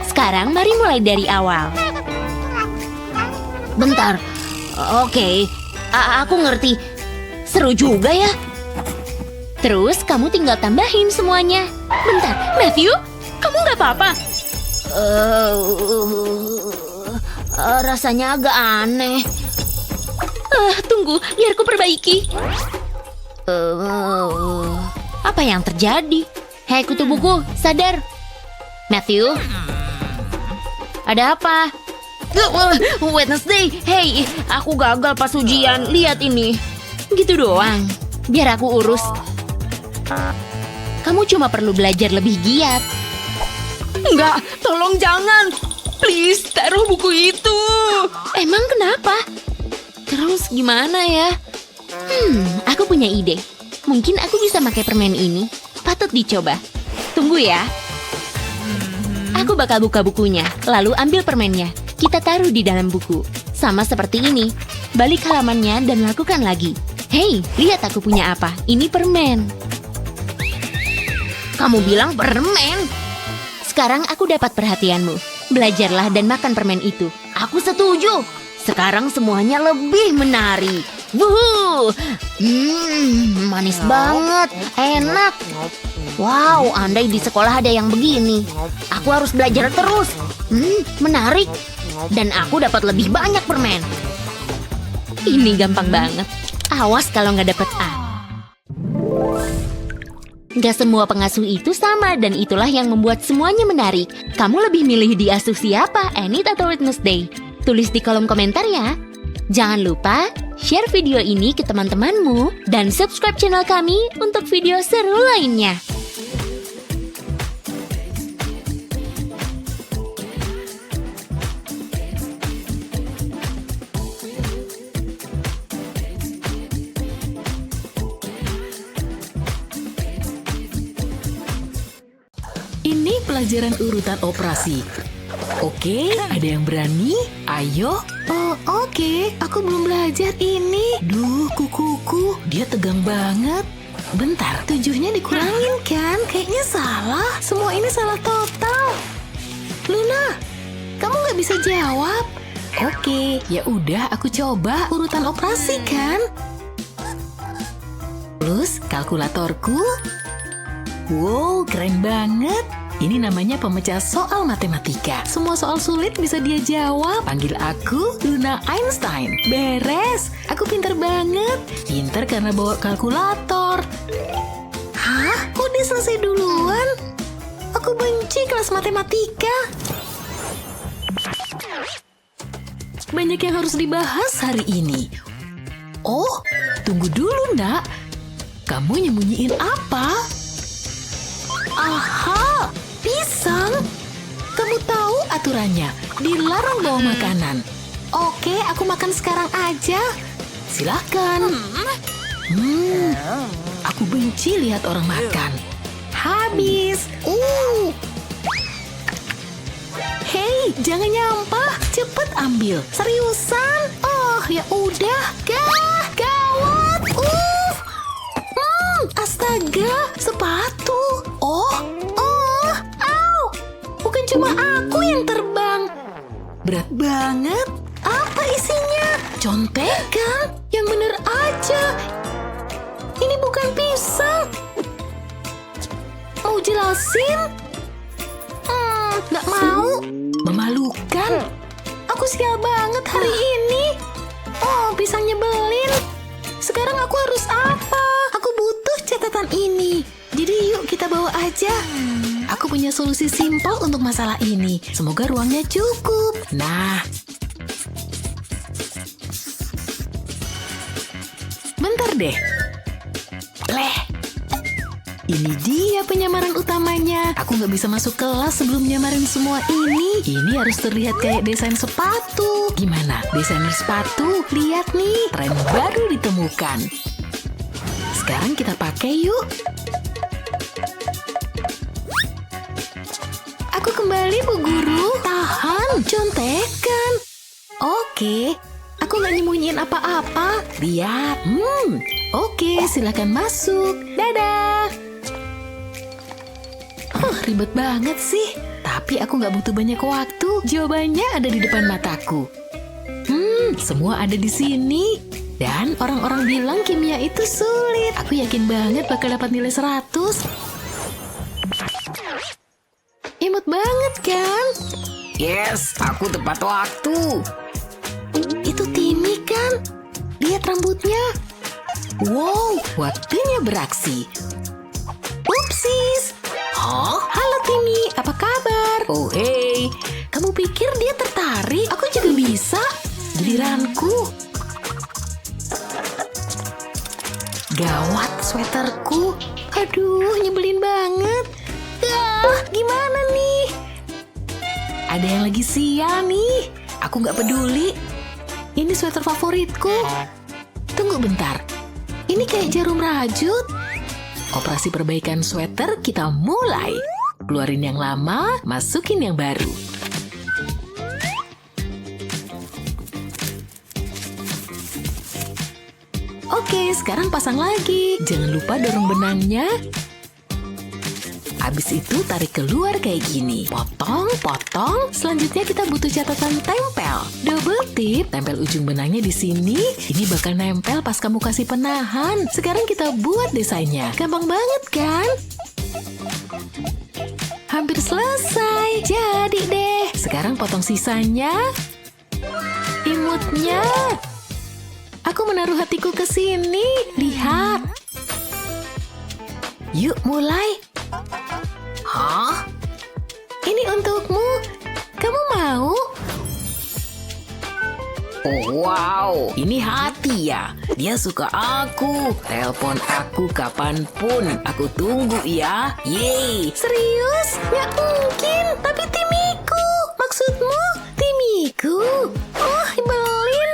Sekarang mari mulai dari awal. Bentar. Oke, aku ngerti. Seru juga ya. Terus kamu tinggal tambahin semuanya. Bentar, Matthew, kamu nggak apa-apa? Rasanya agak aneh. Tunggu, biar ku perbaiki. Apa yang terjadi? Hei, kutu buku, sadar. Matthew, ada apa? Wednesday, hey, aku gagal pas ujian. Lihat ini. Gitu doang. Biar aku urus. Kamu cuma perlu belajar lebih giat. Enggak, tolong jangan. Please, taruh buku itu. Emang kenapa? Terus gimana ya? Aku punya ide. Mungkin aku bisa pakai permen ini. Patut dicoba. Tunggu ya. Aku bakal buka bukunya, lalu ambil permennya. Kita taruh di dalam buku. Sama seperti ini. Balik halamannya dan lakukan lagi. Hei, lihat aku punya apa. Ini permen. Kamu bilang permen? Sekarang aku dapat perhatianmu. Belajarlah dan makan permen itu. Aku setuju. Sekarang semuanya lebih menarik. Wuhu! Manis banget. Enak. Wow, andai di sekolah ada yang begini. Aku harus belajar terus. Menarik. Dan aku dapat lebih banyak permen. Ini gampang banget. Awas kalau nggak dapet A. Gak semua pengasuh itu sama, dan itulah yang membuat semuanya menarik. Kamu lebih milih diasuh siapa, Enid atau Wednesday? Tulis di kolom komentar ya. Jangan lupa share video ini ke teman-temanmu dan subscribe channel kami untuk video seru lainnya. Ini pelajaran urutan operasi. Oke, ada yang berani? Ayo. Oh, oke. Aku belum belajar ini. Duh, kukuku. Dia tegang banget. Bentar, 7-nya dikurangin kan? Kayaknya salah. Semua ini salah total. Luna, kamu nggak bisa jawab. Oke, ya udah aku coba urutan operasi kan? Plus kalkulatorku. Wow, keren banget. Ini namanya pemecah soal matematika. Semua soal sulit bisa dia jawab. Panggil aku Luna Einstein. Beres. Aku pinter banget. Pinter karena bawa kalkulator. Hah? Kok dia selesai duluan? Aku benci kelas matematika. Banyak yang harus dibahas hari ini. Oh, tunggu dulu, Nak. Kamu nyembunyiin apa? Aha, pisang. Kamu tahu aturannya, dilarang bawa makanan. Oke, aku makan sekarang aja. Silahkan. Aku benci lihat orang makan. Habis. Hei, jangan nyampah. Cepet ambil. Seriusan? Oh, ya udah. Gawat. Astaga, sepatu. Oh, au. Bukan cuma aku yang terbang. Berat banget. Apa isinya? Contekan. Yang bener aja. Ini bukan pisang. Mau jelasin? Nggak mau. Memalukan. Aku sial banget hari ini. Oh, pisang nyebelin. Sekarang aku harus apa? Aku butuh catatan ini. Jadi yuk kita bawa aja. Aku punya solusi simpel untuk masalah ini. Semoga ruangnya cukup. Nah. Bentar deh. Ini dia penyamaran utamanya. Aku nggak bisa masuk kelas sebelum nyamarin semua ini. Ini harus terlihat kayak desain sepatu. Gimana? Desainer sepatu? Lihat nih, tren baru ditemukan. Sekarang kita pakai yuk. Aku kembali, Bu Guru. Tahan, contekan. Oke, aku nggak nyembunyiin apa-apa. Lihat. Oke, silakan masuk. Dadah. Ribet banget sih. Tapi aku nggak butuh banyak waktu. Jawabannya ada di depan mataku. Semua ada di sini. Dan orang-orang bilang kimia itu sulit. Aku yakin banget bakal dapat nilai 100. Imut banget kan? Yes, aku tepat waktu. Itu Timmy kan? Lihat rambutnya. Wow, waktunya beraksi. Upsis. Halo Timmy, apa kabar? Oh hey, Kamu pikir dia tertarik? Aku juga bisa. Giliranku. Gawat sweaterku. Aduh, nyebelin banget. Gimana nih? Ada yang lagi sial nih. Aku nggak peduli. Ini sweater favoritku. Tunggu bentar. Ini kayak jarum rajut. Operasi perbaikan sweater kita mulai. Keluarin yang lama, masukin yang baru. Oke, sekarang pasang lagi. Jangan lupa dorong benangnya. Habis itu tarik keluar kayak gini. Potong, potong. Selanjutnya kita butuh catatan tempel. Double tip, tempel ujung benangnya di sini. Ini bakal nempel pas kamu kasih penahan. Sekarang kita buat desainnya. Gampang banget kan? Hampir selesai. Jadi deh. Sekarang potong sisanya. Imutnya. Aku menaruh hatiku ke sini. Lihat. Yuk mulai. Hah? Ini untukmu. Kamu mau? oh wow, ini hati ya. Dia suka aku. Telepon aku kapanpun. Aku tunggu ya. Yeay. Serius? Nggak mungkin. Tapi Timiku. Maksudmu Timiku? Oh, nyebelin.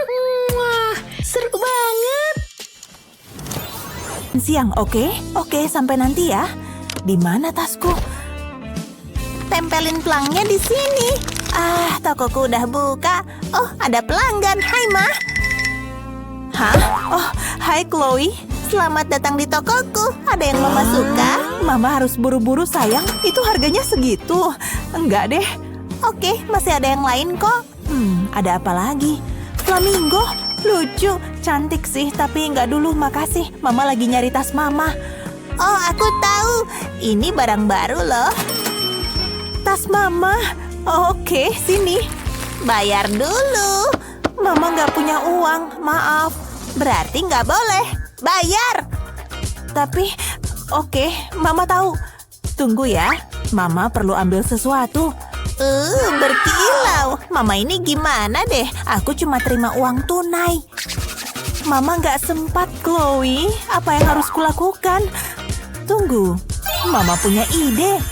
Wah, seru banget. Siang, oke? Oke, sampai nanti ya. Di mana tasku? Tempelin pelangnya di sini. Tokoku udah buka. Oh, ada pelanggan. Hai, Ma. Hah? Oh, hai Chloe. Selamat datang di tokoku. Ada yang Mama suka? Mama harus buru-buru, sayang. Itu harganya segitu. Enggak deh. Oke, masih ada yang lain kok. Ada apa lagi? Flamingo. Lucu, cantik sih, tapi nggak dulu, makasih. Mama lagi nyari tas Mama. Oh, aku tahu. Ini barang baru loh. Tas Mama. Oke, sini. Bayar dulu. Mama nggak punya uang, maaf. Berarti nggak boleh. Bayar. Tapi, oke, Mama tahu. Tunggu ya, Mama perlu ambil sesuatu. Berkilau. Mama ini gimana deh? Aku cuma terima uang tunai. Mama nggak sempat, Chloe. Apa yang harus kulakukan? Tunggu, Mama punya ide.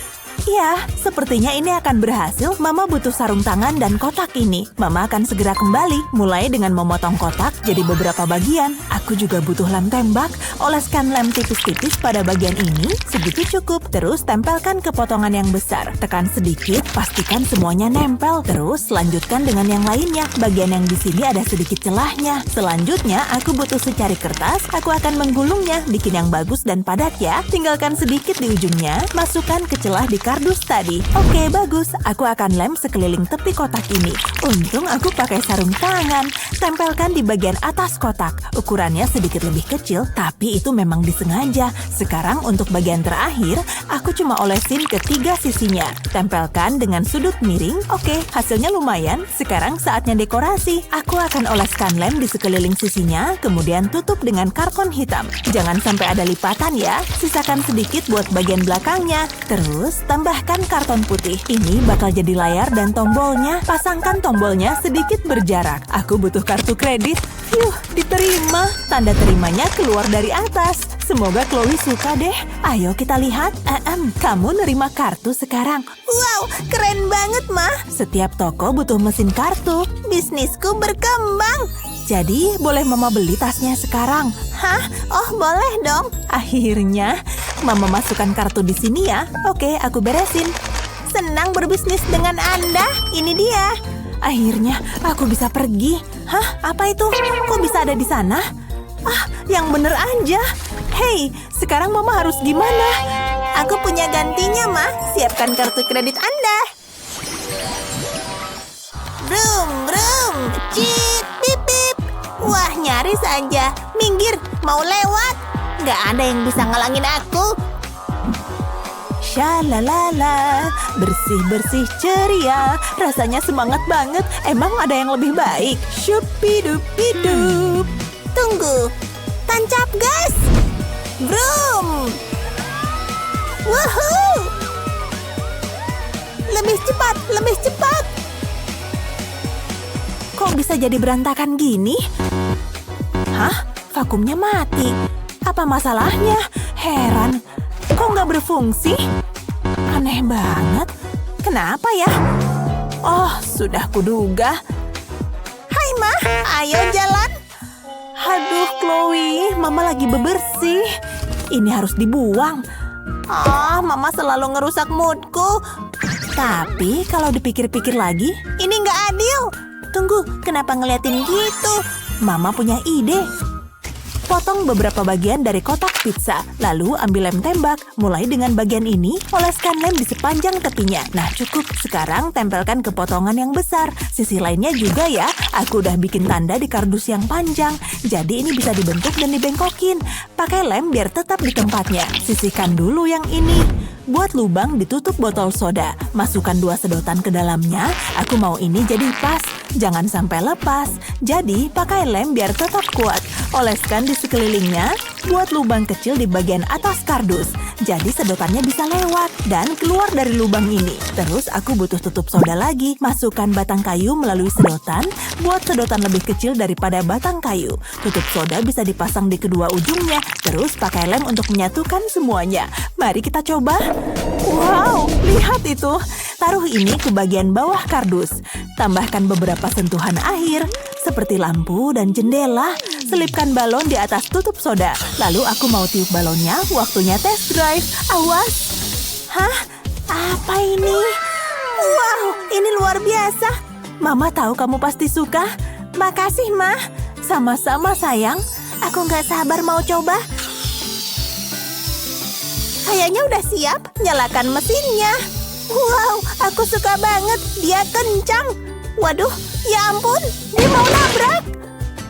Ya, sepertinya ini akan berhasil. Mama butuh sarung tangan dan kotak ini. Mama akan segera kembali, mulai dengan memotong kotak jadi beberapa bagian. Aku juga butuh lem tembak. Oleskan lem tipis-tipis pada bagian ini, segitu cukup. Terus tempelkan ke potongan yang besar. Tekan sedikit, pastikan semuanya nempel. Terus lanjutkan dengan yang lainnya. Bagian yang di sini ada sedikit celahnya. Selanjutnya, aku butuh secari kertas. Aku akan menggulungnya, bikin yang bagus dan padat ya. Tinggalkan sedikit di ujungnya, masukkan ke celah di kardus tadi. Oke, bagus. Aku akan lem sekeliling tepi kotak ini. Untung aku pakai sarung tangan. Tempelkan di bagian atas kotak. Ukurannya sedikit lebih kecil, tapi itu memang disengaja. Sekarang untuk bagian terakhir, aku cuma olesin ke 3 sisinya. Tempelkan dengan sudut miring. Oke, hasilnya lumayan. Sekarang saatnya dekorasi. Aku akan oleskan lem di sekeliling sisinya, kemudian tutup dengan karton hitam. Jangan sampai ada lipatan ya. Sisakan sedikit buat bagian belakangnya. Terus, tambahkan karton putih. Ini bakal jadi layar dan tombolnya. Pasangkan tombolnya sedikit berjarak. Aku butuh kartu kredit. Yuh, diterima. Tanda terimanya keluar dari atas. Semoga Chloe suka deh. Ayo kita lihat. Kamu nerima kartu sekarang. Wow, keren banget, Ma. Setiap toko butuh mesin kartu. Bisnisku berkembang. Jadi, boleh Mama beli tasnya sekarang? Hah? Oh, boleh dong. Akhirnya, Mama masukkan kartu di sini ya. Oke, aku beresin. Senang berbisnis dengan Anda. Ini dia. Akhirnya, aku bisa pergi. Hah? Apa itu? Kok bisa ada di sana? Ah, yang bener aja. Hei, sekarang Mama harus gimana? Aku punya gantinya, Ma. Siapkan kartu kredit Anda. Brum, brum. Cip, bip, bip. Wah, nyaris aja. Minggir, mau lewat. Nggak ada yang bisa ngalangin aku. Shalalala, bersih-bersih ceria. Rasanya semangat banget. Emang ada yang lebih baik? Shupidupidup. Tunggu, tancap gas. Brum. Woohoo. Lebih cepat, lebih cepat. Kok bisa jadi berantakan gini? Hah? Vakumnya mati. Apa masalahnya? Heran. Kok nggak berfungsi? Aneh banget. Kenapa ya? Oh, sudah kuduga. Hai, Ma. Ayo jalan. Aduh, Chloe. Mama lagi bebersih. Ini harus dibuang. Mama selalu ngerusak moodku. Tapi kalau dipikir-pikir lagi, ini nggak adil. Tunggu, kenapa ngeliatin gitu? Mama punya ide. Potong beberapa bagian dari kotak pizza, lalu ambil lem tembak. Mulai dengan bagian ini, oleskan lem di sepanjang tepinya. Nah, cukup. Sekarang tempelkan ke potongan yang besar. Sisi lainnya juga ya. Aku udah bikin tanda di kardus yang panjang. Jadi ini bisa dibentuk dan dibengkokin. Pakai lem biar tetap di tempatnya. Sisihkan dulu yang ini. Buat lubang ditutup botol soda. Masukkan 2 sedotan ke dalamnya. Aku mau ini jadi pas. Jangan sampai lepas. Jadi, pakai lem biar tetap kuat. Oleskan di sekelilingnya. Buat lubang kecil di bagian atas kardus. Jadi sedotannya bisa lewat dan keluar dari lubang ini. Terus aku butuh tutup soda lagi. Masukkan batang kayu melalui sedotan. Buat sedotan lebih kecil daripada batang kayu. Tutup soda bisa dipasang di kedua ujungnya. Terus pakai lem untuk menyatukan semuanya. Mari kita coba. Wow, lihat itu. Taruh ini ke bagian bawah kardus. Tambahkan beberapa sentuhan akhir, seperti lampu dan jendela. Selipkan balon di atas tutup soda. Lalu aku mau tiup balonnya, waktunya test drive. Awas. Hah? Apa ini? Wow, ini luar biasa. Mama tahu kamu pasti suka. Makasih, Ma. Sama-sama, sayang. Aku nggak sabar mau coba. Kayaknya udah siap. Nyalakan mesinnya. Wow, aku suka banget. Dia kencang. Waduh, ya ampun. Dia mau nabrak.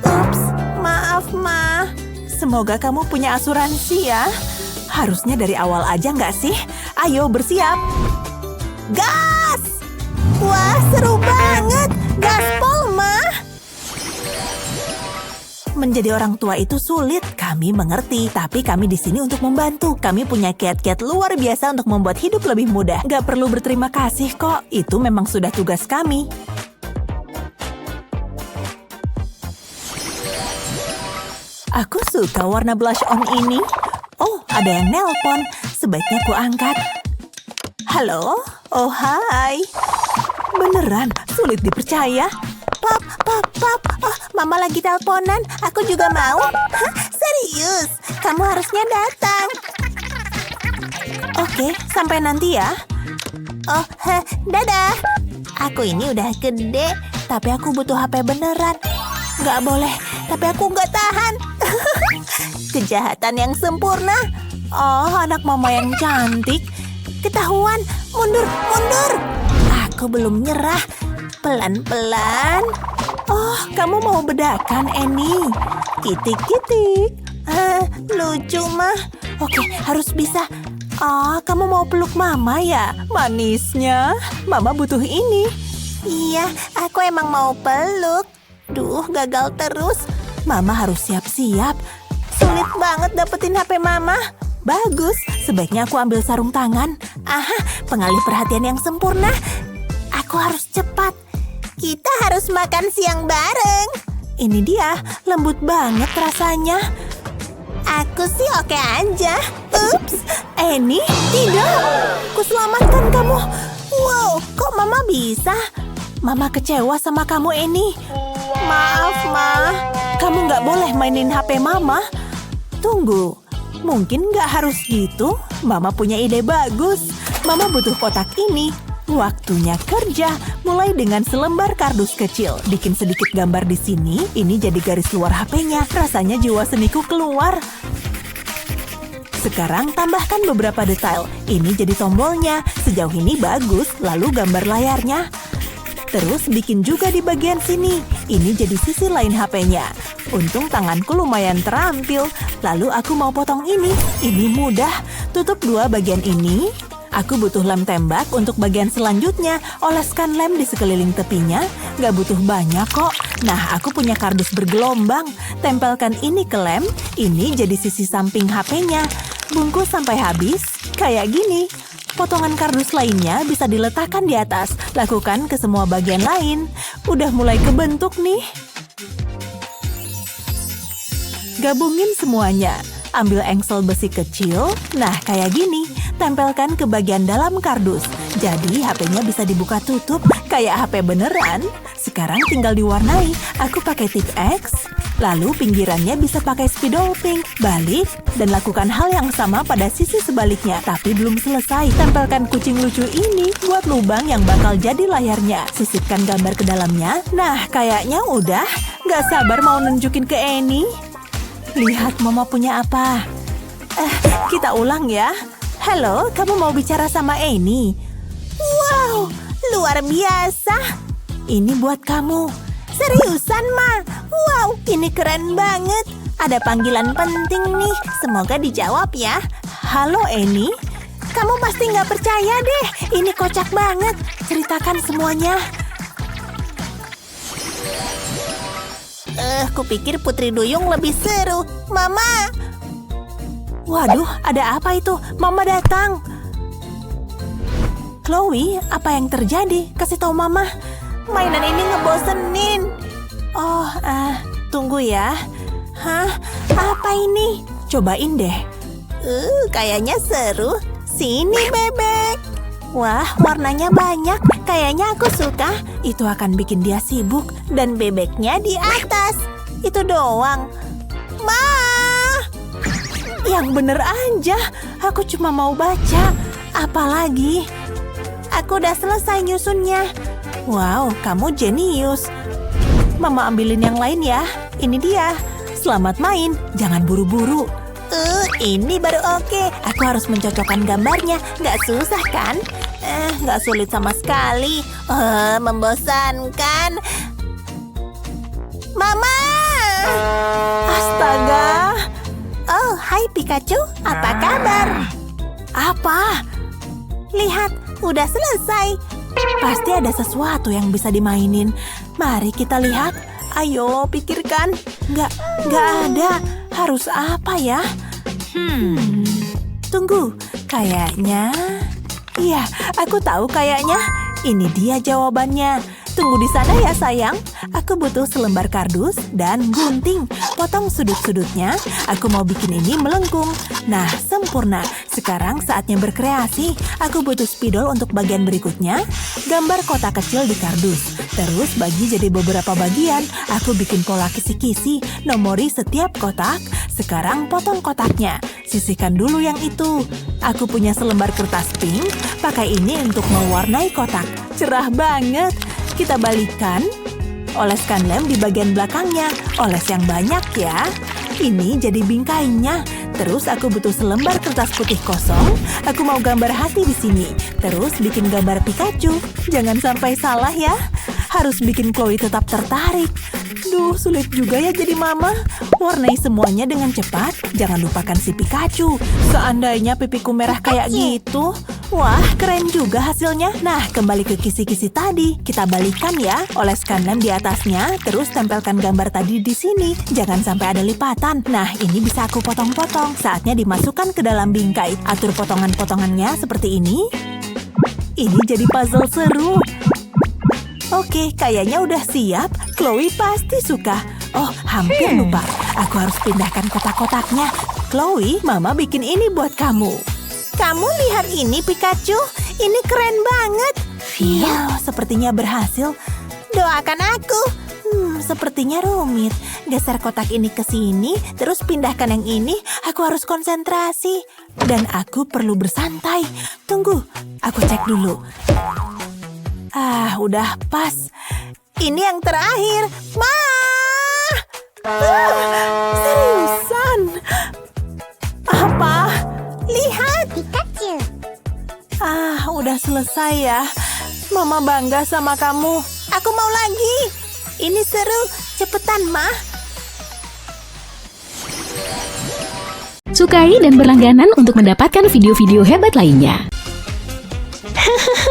Ups, maaf, Ma. Semoga kamu punya asuransi ya. Harusnya dari awal aja nggak sih? Ayo bersiap. Gas! Wah, seru banget. Gaspol, Ma. menjadi orang tua itu sulit. Kami mengerti, tapi kami di sini untuk membantu. Kami punya kiat-kiat luar biasa untuk membuat hidup lebih mudah. Gak perlu berterima kasih kok, itu memang sudah tugas kami. Aku suka warna blush on ini. Oh, ada yang nelpon. Sebaiknya ku angkat. Halo? Oh, hai. Beneran, sulit dipercaya. Pap. Oh, Mama lagi teleponan. Aku juga mau. Hah? Serius? Kamu harusnya datang. Oke, sampai nanti ya. Oh, dadah. Aku ini udah gede, tapi aku butuh HP beneran. Nggak boleh, tapi aku nggak tahan. Kejahatan yang sempurna. Oh, anak mama yang cantik. Ketahuan, mundur. Aku belum nyerah. Pelan-pelan. Oh, kamu mau bedakan, Annie? Kitik-kitik. Lucu, mah. Oke, harus bisa. Oh, kamu mau peluk mama ya? Manisnya. Mama butuh ini. Iya, aku emang mau peluk. Duh, gagal terus. Mama harus siap-siap. Sulit banget dapetin HP mama. Bagus, sebaiknya aku ambil sarung tangan. Aha, pengalih perhatian yang sempurna. Aku harus cepat. Kita harus makan siang bareng. Ini dia, lembut banget rasanya. Aku sih oke aja. Ups, Annie, tidak. Kuselamatkan kamu. Wow, kok mama bisa? Mama kecewa sama kamu, Annie. Maaf, Ma. Kamu nggak boleh mainin HP mama. Tunggu, mungkin nggak harus gitu. Mama punya ide bagus. Mama butuh kotak ini. Waktunya kerja, mulai dengan selembar kardus kecil. Bikin sedikit gambar di sini, ini jadi garis luar HP-nya. Rasanya jiwa seniku keluar. Sekarang tambahkan beberapa detail. Ini jadi tombolnya. Sejauh ini bagus, lalu gambar layarnya. Terus bikin juga di bagian sini. Ini jadi sisi lain HP-nya. Untung tanganku lumayan terampil. Lalu aku mau potong ini. Ini mudah. Tutup dua bagian ini. Aku butuh lem tembak untuk bagian selanjutnya. Oleskan lem di sekeliling tepinya. Gak butuh banyak kok. Nah, aku punya kardus bergelombang. Tempelkan ini ke lem. Ini jadi sisi samping HP-nya. Bungkus sampai habis. Kayak gini. Potongan kardus lainnya bisa diletakkan di atas. Lakukan ke semua bagian lain. Udah mulai kebentuk nih. Gabungin semuanya. Ambil engsel besi kecil. Nah, kayak gini. Tempelkan ke bagian dalam kardus. Jadi HP-nya bisa dibuka tutup kayak HP beneran. Sekarang tinggal diwarnai. Aku pakai tip X. Lalu pinggirannya bisa pakai spidol pink. Balik dan lakukan hal yang sama pada sisi sebaliknya. Tapi belum selesai. Tempelkan kucing lucu ini buat lubang yang bakal jadi layarnya. Sisipkan gambar ke dalamnya. Nah, kayaknya udah. Gak sabar mau nunjukin ke Annie. Lihat mama punya apa. Kita ulang ya. Halo, kamu mau bicara sama Annie? Wow, luar biasa. Ini buat kamu. Seriusan, Ma? Wow, ini keren banget. Ada panggilan penting nih. Semoga dijawab ya. Halo, Annie. Kamu pasti nggak percaya deh. Ini kocak banget. Ceritakan semuanya. Kupikir Putri Duyung lebih seru. Mama! Waduh, ada apa itu? Mama datang. Chloe, apa yang terjadi? Kasih tahu Mama. Mainan ini ngebosenin. Oh, tunggu ya. Hah? Apa ini? Cobain deh. Kayaknya seru. Sini, bebek. Wah, warnanya banyak. Kayaknya aku suka. Itu akan bikin dia sibuk. Dan bebeknya di atas. Itu doang. Ma! Yang bener aja. Aku cuma mau baca. Apalagi? Aku udah selesai nyusunnya. Wow, kamu jenius. Mama ambilin yang lain ya. Ini dia. Selamat main. Jangan buru-buru. Ini baru oke. Aku harus mencocokkan gambarnya. Nggak susah kan? Nggak sulit sama sekali. Membosankan. Mama! Astaga. Oh, hai Pikachu. Apa kabar? Apa? Lihat, udah selesai. Pasti ada sesuatu yang bisa dimainin. Mari kita lihat. Ayo, pikirkan. Nggak ada. Harus apa ya? Tunggu, kayaknya... Iya, aku tahu kayaknya. Ini dia jawabannya. Tunggu di sana ya sayang. Aku butuh selembar kardus dan gunting. Potong sudut-sudutnya. Aku mau bikin ini melengkung. Nah, sempurna. Sekarang saatnya berkreasi. Aku butuh spidol untuk bagian berikutnya. Gambar kotak kecil di kardus. Terus bagi jadi beberapa bagian. Aku bikin pola kisi-kisi. Nomori setiap kotak. Sekarang potong kotaknya. Sisihkan dulu yang itu. Aku punya selembar kertas pink. Pakai ini untuk mewarnai kotak. Cerah banget. Kita balikan. Oleskan lem di bagian belakangnya. Oles yang banyak ya. Ini jadi bingkainya. Terus aku butuh selembar kertas putih kosong. Aku mau gambar hati di sini. Terus bikin gambar Pikachu. Jangan sampai salah ya. Harus bikin Chloe tetap tertarik. Duh, sulit juga ya jadi mama. Warnai semuanya dengan cepat. Jangan lupakan si Pikachu. Seandainya pipiku merah kayak gitu. Wah, keren juga hasilnya. Nah, kembali ke kisi-kisi tadi. Kita balikan ya. Oleskan lem di atasnya. Terus tempelkan gambar tadi di sini. Jangan sampai ada lipatan. Nah, ini bisa aku potong-potong. Saatnya dimasukkan ke dalam bingkai. Atur potongan-potongannya seperti ini. Ini jadi puzzle seru. Oke, kayaknya udah siap. Chloe pasti suka. Oh, hampir lupa. Aku harus pindahkan kotak-kotaknya. Chloe, Mama bikin ini buat kamu. Kamu lihat ini, Pikachu. Ini keren banget. Wow, sepertinya berhasil. Doakan aku. Sepertinya rumit. Geser kotak ini ke sini, terus pindahkan yang ini. Aku harus konsentrasi. Dan aku perlu bersantai. Tunggu, aku cek dulu. Udah pas. Ini yang terakhir. Ma! Seriusan? Apa? Lihat. Pikachu. Udah selesai ya. Mama bangga sama kamu. Aku mau lagi. Ini seru. Cepetan, Ma. Sukai dan berlangganan untuk mendapatkan video-video hebat lainnya.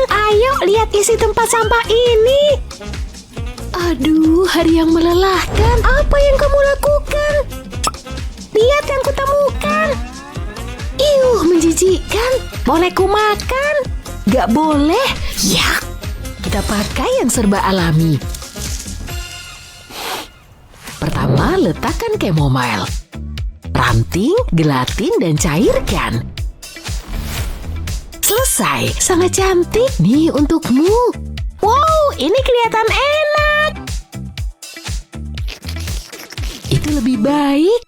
Ayo lihat isi tempat sampah ini. Aduh, hari yang melelahkan. Apa yang kamu lakukan? Lihat yang kutemukan. Menjijikkan. Boleh ku makan? Gak boleh. Ya. Kita pakai yang serba alami. Pertama, letakkan chamomile. Ranting, gelatin, dan cairkan. Selesai, sangat cantik nih untukmu. Wow, ini kelihatan enak. Itu lebih baik.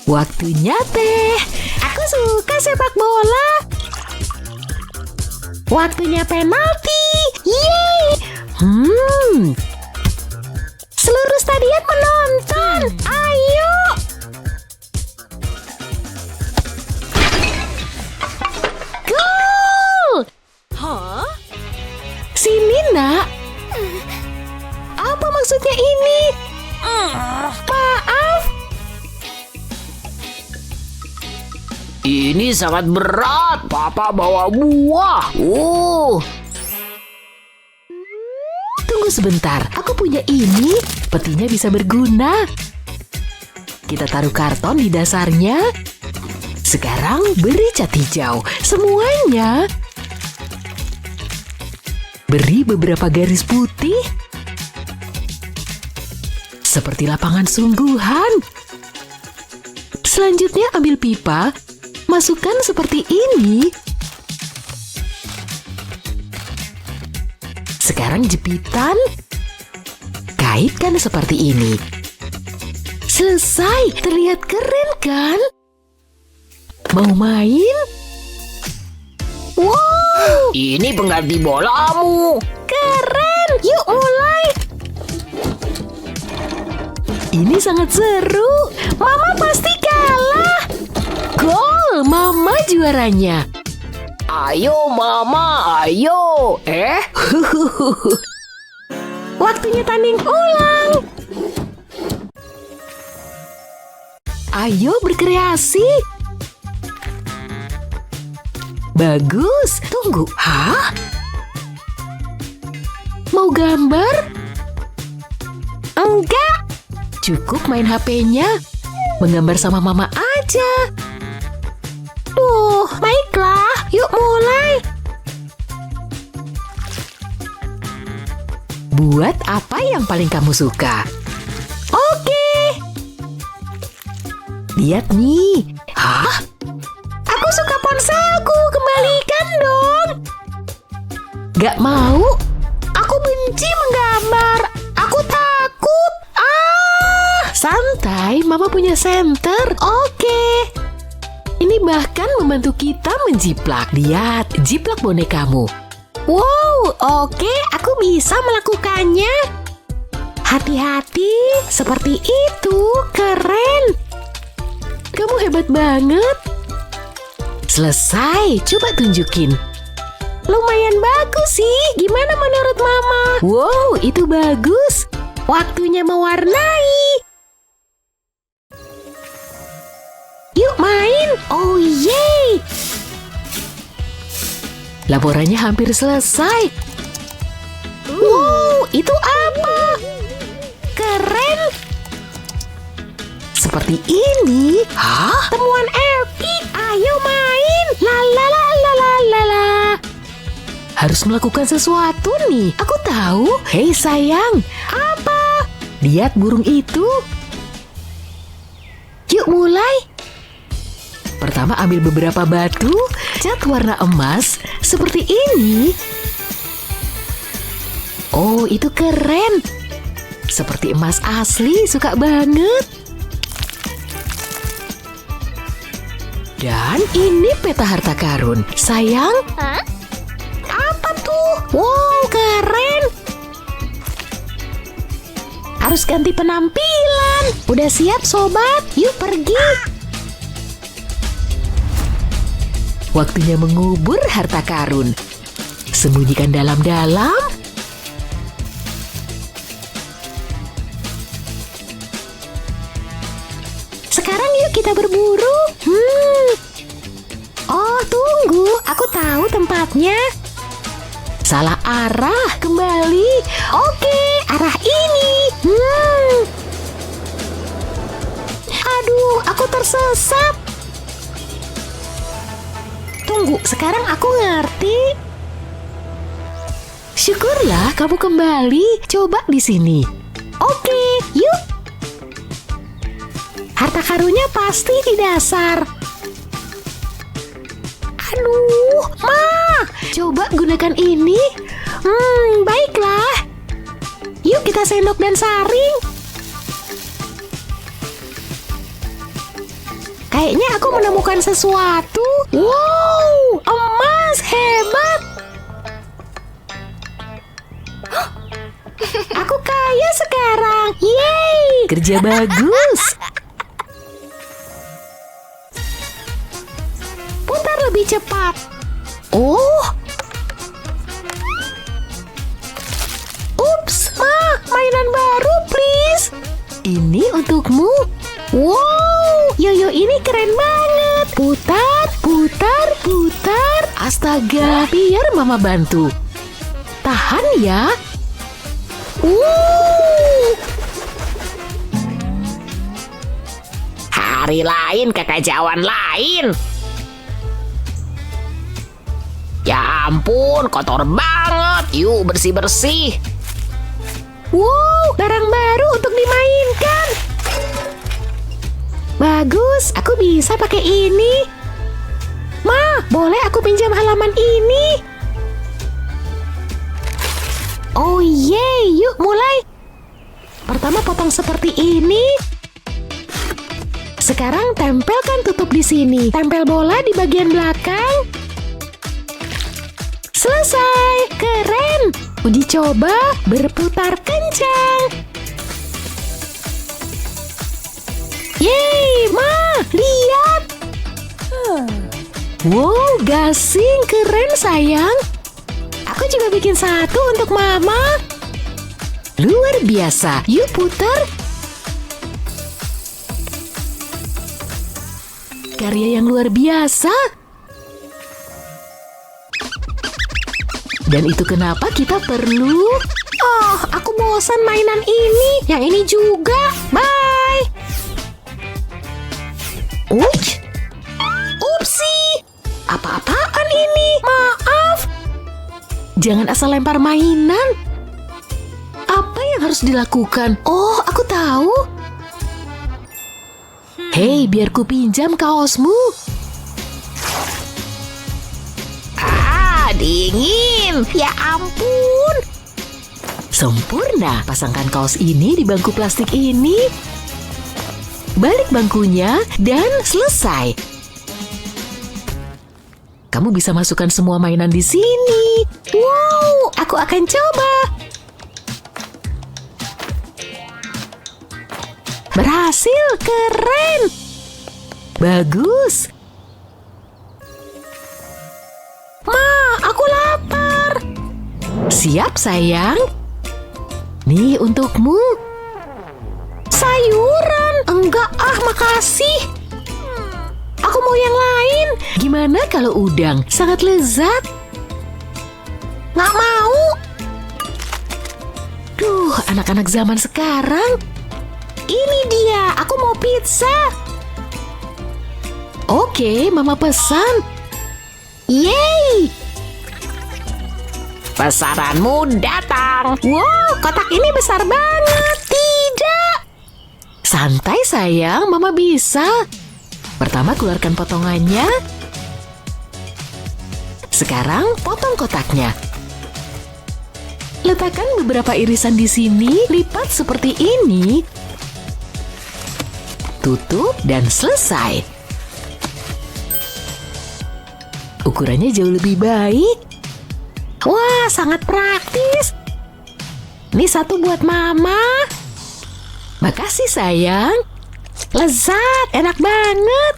Waktunya teh. Aku suka sepak bola. Waktunya penalti. Yeay. Seluruh stadion menonton. Ayo. Sini, Nak. Apa maksudnya ini? Maaf. Ini sangat berat. Papa bawa buah. Tunggu sebentar, aku punya ini. Petinya bisa berguna. Kita taruh karton di dasarnya. Sekarang beri cat hijau. Semuanya. Beri beberapa garis putih. Seperti lapangan sungguhan. Selanjutnya ambil pipa. Masukkan seperti ini. Sekarang jepitan. Kaitkan seperti ini. Selesai. Terlihat keren kan? Mau main? Wow, Ini pengganti bolamu. keren. Yuk mulai. Ini sangat seru. Mama pasti kalah. Gol, Mama juaranya. Ayo Mama, ayo. Waktunya tanding ulang. Ayo berkreasi. Bagus. Tunggu. Hah? Mau mau gambar? Enggak. Cukup main HP-nya. Menggambar sama mama aja. Baiklah, yuk mulai. Buat apa yang paling kamu suka? Oke. Lihat nih. Hah? Aku suka ponselku, kembalikan dong. Gak mau? Aku benci menggambar. Aku takut. Santai, mama punya senter. Oke. Ini bahkan membantu kita menjiplak. Lihat, jiplak bonekamu. Wow, oke, aku bisa melakukannya. Hati-hati, seperti itu, keren. Kamu hebat banget. Selesai, coba tunjukin. Lumayan bagus sih, gimana menurut Mama? Wow, itu bagus. Waktunya mewarnai. Yuk main, oh yeay. Laporannya hampir selesai. Wow, itu apa? Keren. Seperti ini. Hah? Temuan epic, ayo main. La la la la la la la. Harus melakukan sesuatu nih. Aku tahu. Hei sayang. Apa? Lihat burung itu. Yuk mulai. Pertama ambil beberapa batu, cat warna emas seperti ini. Oh, itu keren. Seperti emas asli, suka banget. Dan ini peta harta karun. Sayang, Apa tuh? Wow, keren. Harus ganti penampilan. Udah siap sobat? Yuk pergi. waktunya mengubur harta karun. Sembunyikan dalam-dalam. Sekarang yuk kita berburu. Oh, tunggu. Aku tahu tempatnya. Salah arah, kembali. Oke, arah ini. Aduh, aku tersesat. Tunggu, sekarang aku ngerti. Syukurlah kamu kembali. Coba di sini. Oke, yuk. Harta karunnya pasti di dasar. Aduh, Ma. Coba gunakan ini. Baiklah. Yuk kita sendok dan saring. Kayaknya aku menemukan sesuatu. Wow, emas hebat. Aku kaya sekarang. Yeay. Kerja bagus. Putar lebih cepat. Oh. Ups, Ma, mainan baru please. Ini untukmu. Wow, yoyo ini keren banget. Putar, putar, putar. Astaga, biar mama bantu. Tahan ya. Hari lain kekacauan lain. Ya ampun, kotor banget. Yuk bersih-bersih. Wow, barang baru untuk dimainkan. Bagus, aku bisa pakai ini. Ma, boleh aku pinjam halaman ini? Oh yeay, yuk mulai. Pertama potong seperti ini. Sekarang tempelkan tutup di sini. Tempel bola di bagian belakang. Selesai, keren. Uji coba berputar kencang. Yeay, Ma, lihat. Wow, gasing keren sayang. Aku juga bikin satu untuk Mama. Luar biasa. Yuk putar. Karya yang luar biasa. Dan itu kenapa kita perlu... Oh, aku bosan mainan ini. Yang ini juga. Bye. Uch. Upsi. Apa-apaan ini? Maaf. Jangan asal lempar mainan. Apa yang harus dilakukan? Oh, aku tahu. Hei, biar ku pinjam kaosmu. Dingin. Ya ampun. Sempurna, pasangkan kaos ini di bangku plastik ini. Balik bangkunya dan selesai. Kamu bisa masukkan semua mainan di sini. Wow, aku akan coba. Berhasil, keren. Bagus. Ma, aku lapar. Siap, sayang. Nih untukmu. Sayuran. Enggak makasih. Aku mau yang lain. Gimana kalau udang? Sangat lezat. Nggak mau. Duh, anak-anak zaman sekarang. Ini dia, aku mau pizza. Oke, Mama pesan. Yeay. Pesananmu datang. Wow, kotak ini besar banget. Tidak. Santai sayang, Mama bisa. Pertama keluarkan potongannya. Sekarang potong kotaknya. Letakkan beberapa irisan di sini, lipat seperti ini. Tutup dan selesai. Ukurannya jauh lebih baik. Wah, sangat praktis. Ini satu buat Mama. Makasih sayang. Lezat, enak banget.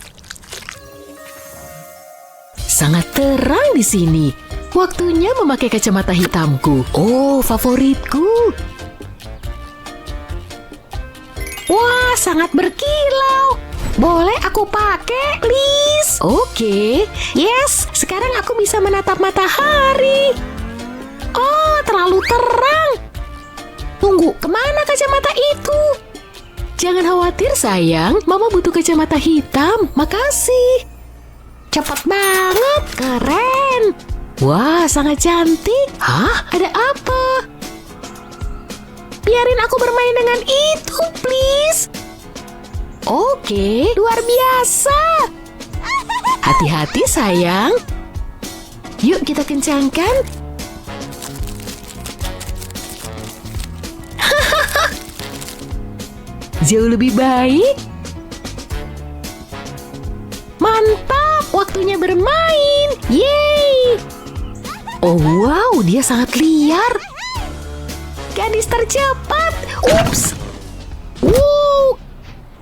Sangat terang di sini. Waktunya memakai kacamata hitamku. Oh, favoritku. Wah, sangat berkilau. Boleh aku pakai, please? Oke. Yes, sekarang aku bisa menatap matahari. Oh, terlalu terang. Tunggu, kemana kacamata itu? Jangan khawatir sayang, Mama butuh kacamata hitam. Makasih. Cepat banget, keren. Wah, sangat cantik. Hah? Ada apa? Biarin aku bermain dengan itu, please. Oke. Luar biasa. Hati-hati sayang. Yuk kita kencangkan. Jauh lebih baik. Mantap, waktunya bermain. Yeay. Oh wow, dia sangat liar. Gadis tercepat. Ups. Wow.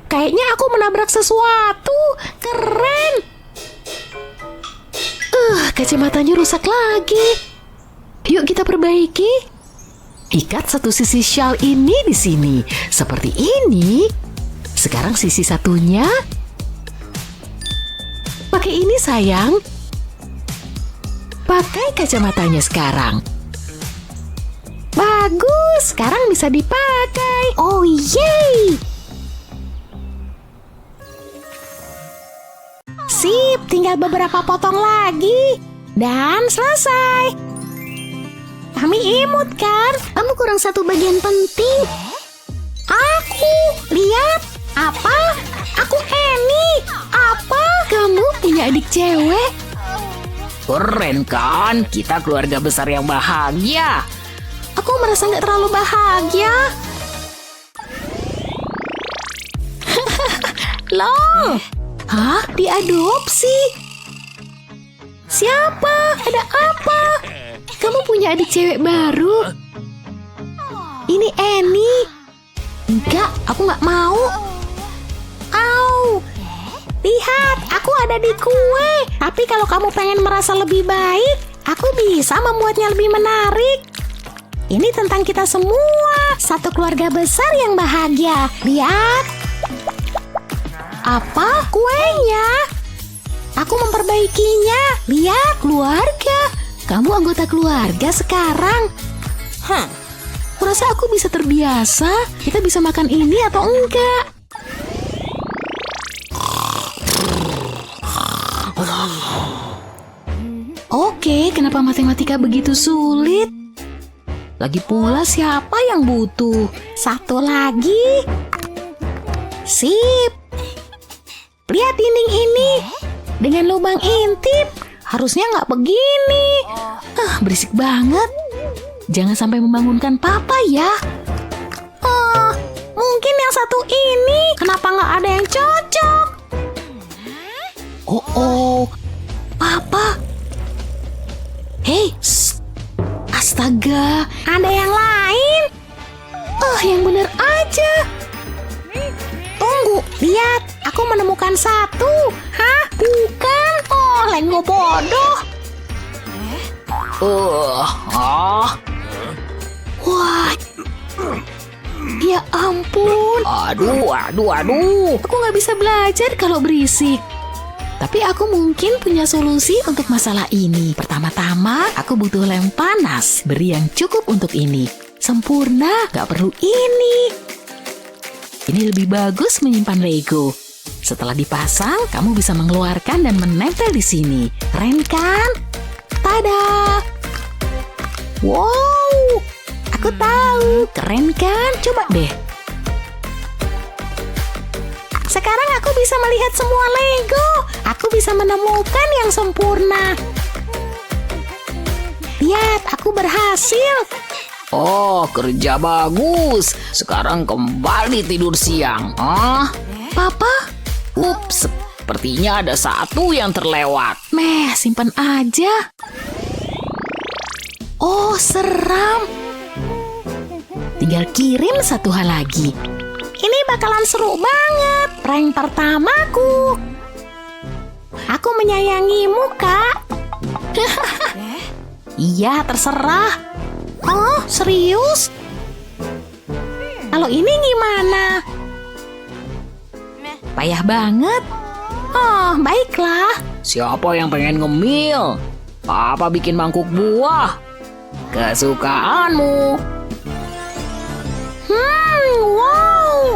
Kayaknya aku menabrak sesuatu. Keren. Kacamatanya rusak lagi. Yuk kita perbaiki. Ikat satu sisi shawl ini di sini. Seperti ini. Sekarang sisi satunya. Pakai ini sayang. Pakai kacamatanya sekarang. Bagus, sekarang bisa dipakai. Oh yeay. Sip, tinggal beberapa potong lagi. Dan selesai. Kami imut kan? Kamu kurang satu bagian penting. Aku, lihat. Apa? Aku Annie. Apa? Kamu punya adik cewek? Keren kan? Kita keluarga besar yang bahagia. Aku merasa nggak terlalu bahagia. Loh, Hah? diadopsi. Siapa? Ada apa? Kamu punya adik cewek baru? Ini Annie. Enggak, aku nggak mau. Au. Lihat, aku ada di kue. Tapi kalau kamu pengen merasa lebih baik, aku bisa membuatnya lebih menarik. Ini tentang kita semua. Satu keluarga besar yang bahagia. Lihat. Apa? Kuenya. Aku memperbaikinya. Lihat, keluarga. Kamu anggota keluarga sekarang. Kurasa aku bisa terbiasa. Kita bisa makan ini atau enggak? Oke, kenapa matematika begitu sulit? Lagi pula siapa yang butuh? Satu lagi. Sip. Lihat dinding ini. Dengan lubang intip. Harusnya nggak begini. Berisik banget. Jangan sampai membangunkan papa ya. Mungkin yang satu ini. Kenapa nggak ada yang cocok? Oh, papa. Hei, astaga. Ada yang lain. Yang bener aja. Tunggu, lihat. Aku menemukan satu. Hah? Bukan. Oh, Lengo bodoh. Wah. Ya ampun. Aduh. Aku nggak bisa belajar kalau berisik. Tapi aku mungkin punya solusi untuk masalah ini. Pertama-tama, aku butuh lem panas. Beri yang cukup untuk ini. Sempurna, nggak perlu ini. Ini lebih bagus menyimpan Lego. Setelah dipasang, kamu bisa mengeluarkan dan menempel di sini. Keren kan? Tada! Wow! Aku tahu, keren kan? Coba deh. Sekarang aku bisa melihat semua Lego. Aku bisa menemukan yang sempurna. Lihat, aku berhasil. Oh, kerja bagus. Sekarang kembali tidur siang. Papa? Ups, sepertinya ada satu yang terlewat. Simpan aja. Oh, seram. Tinggal kirim satu hal lagi. Ini bakalan seru banget. Prank pertamaku. Aku menyayangimu, Kak. Iya, terserah. Oh, serius? Kalau ini gimana? Payah banget. Oh, baiklah. Siapa yang pengen ngemil? Papa bikin mangkuk buah. Kesukaanmu. Wow.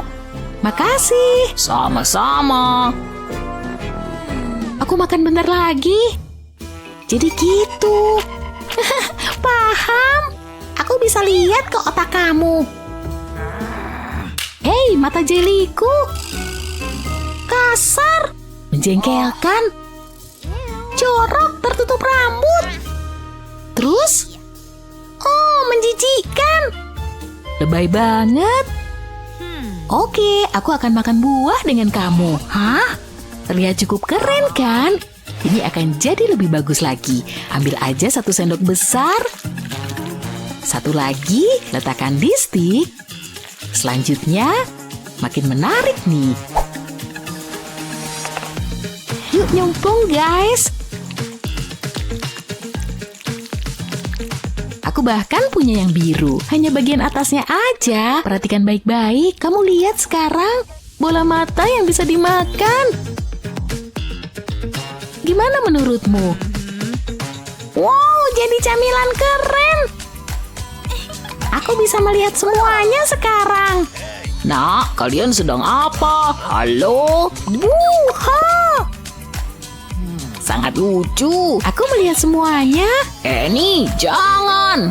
Makasih. Sama-sama. Aku makan bentar lagi. Jadi gitu. Paham. Aku bisa lihat ke otak kamu. Hei, mata jeliku. Kasar. Menjengkelkan. Jorok, tertutup rambut. Terus? Oh, menjijikan. Lebay banget. Oke, aku akan makan buah dengan kamu. Hah? Terlihat cukup keren kan? Ini akan jadi lebih bagus lagi. Ambil aja 1 sendok besar. Satu lagi, letakkan di stik. Selanjutnya, makin menarik nih. Yuk nyemplung guys. Aku bahkan punya yang biru. Hanya bagian atasnya aja. Perhatikan baik-baik. Kamu lihat sekarang. Bola mata yang bisa dimakan. Gimana menurutmu? Wow, jadi camilan keren. Aku bisa melihat semuanya sekarang. Nak, kalian sedang apa? Halo? Wuha. Sangat lucu. Aku melihat semuanya. Nih, jangan.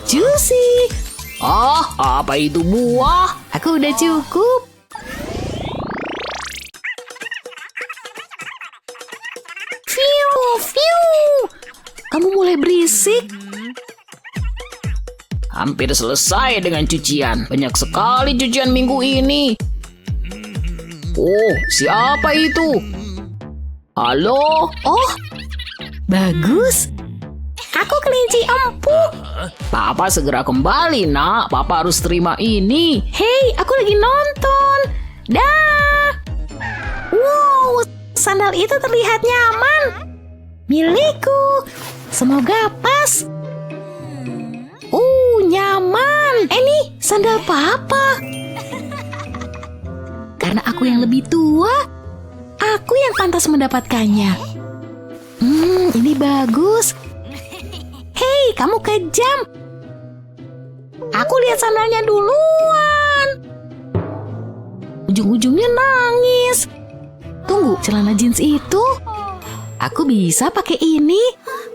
Juicy. Apa itu buah? Aku udah cukup. Kamu mulai berisik. Hampir selesai dengan cucian. Banyak sekali cucian minggu ini. Oh, siapa itu? Halo? Oh, bagus. Aku kelinci empuk. Papa segera kembali, nak. Papa harus terima ini. Hei, aku lagi nonton. Dah. Wow, sandal itu terlihat nyaman. Milikku. Semoga pas. Nyaman. Nih, sandal papa. Karena aku yang lebih tua, aku yang pantas mendapatkannya. Ini bagus. Hei, kamu kejam. Aku lihat sandalnya duluan. Ujung-ujungnya nangis. Tunggu, celana jeans itu. Aku bisa pakai ini.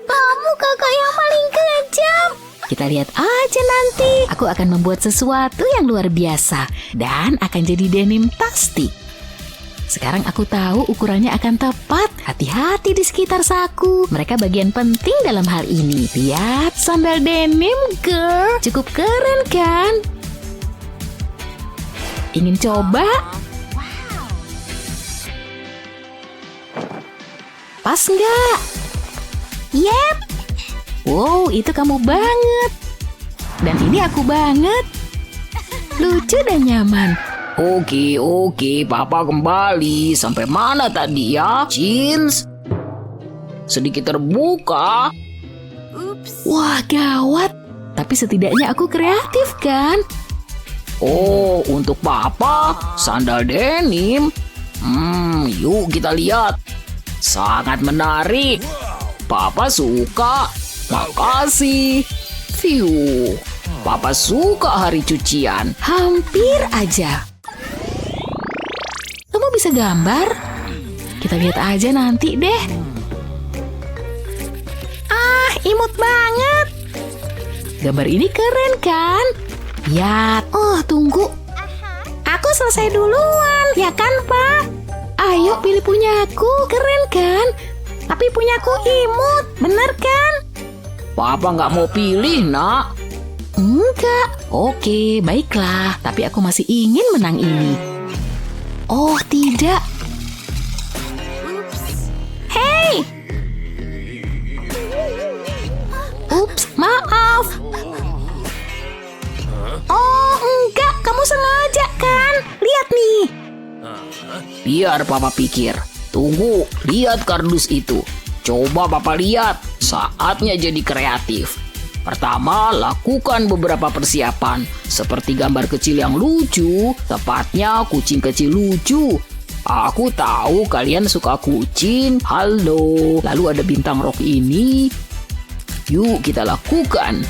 Kamu kakak yang paling kejam. Kita lihat aja nanti. Aku akan membuat sesuatu yang luar biasa dan akan jadi denim pasti. Sekarang aku tahu ukurannya akan tepat. Hati-hati di sekitar saku. Mereka bagian penting dalam hal ini. Lihat sandal denim, girl. Cukup keren kan? Ingin coba? Pas nggak? Yep. Wow, itu kamu banget. Dan ini aku banget. Lucu dan nyaman. Oke, Papa kembali. Sampai mana tadi ya? Jeans? Sedikit terbuka. Wah, gawat. Tapi setidaknya aku kreatif kan? Oh, untuk Papa, sandal denim. Yuk kita lihat. Sangat menarik. Papa suka. Makasih. View. Papa suka hari cucian. Hampir aja. Kamu bisa gambar? Kita lihat aja nanti deh. Ah, imut banget. Gambar ini keren kan? Ya, oh tunggu. Aku selesai duluan, ya kan Pak? Ayo pilih punyaku, keren kan? Tapi punyaku imut, bener kan? Papa nggak mau pilih, nak. Enggak. Oke, baiklah. Tapi aku masih ingin menang ini. Oh, tidak. Hei! Ups, maaf. Oh, enggak. Kamu sengaja kan? Lihat nih. Biar Papa pikir. Tunggu, lihat kardus itu. Coba Papa lihat. Saatnya jadi kreatif. Pertama, lakukan beberapa persiapan, seperti gambar kecil yang lucu, tepatnya kucing kecil lucu. Aku tahu kalian suka kucing. Halo. Lalu ada bintang rok ini. Yuk kita lakukan.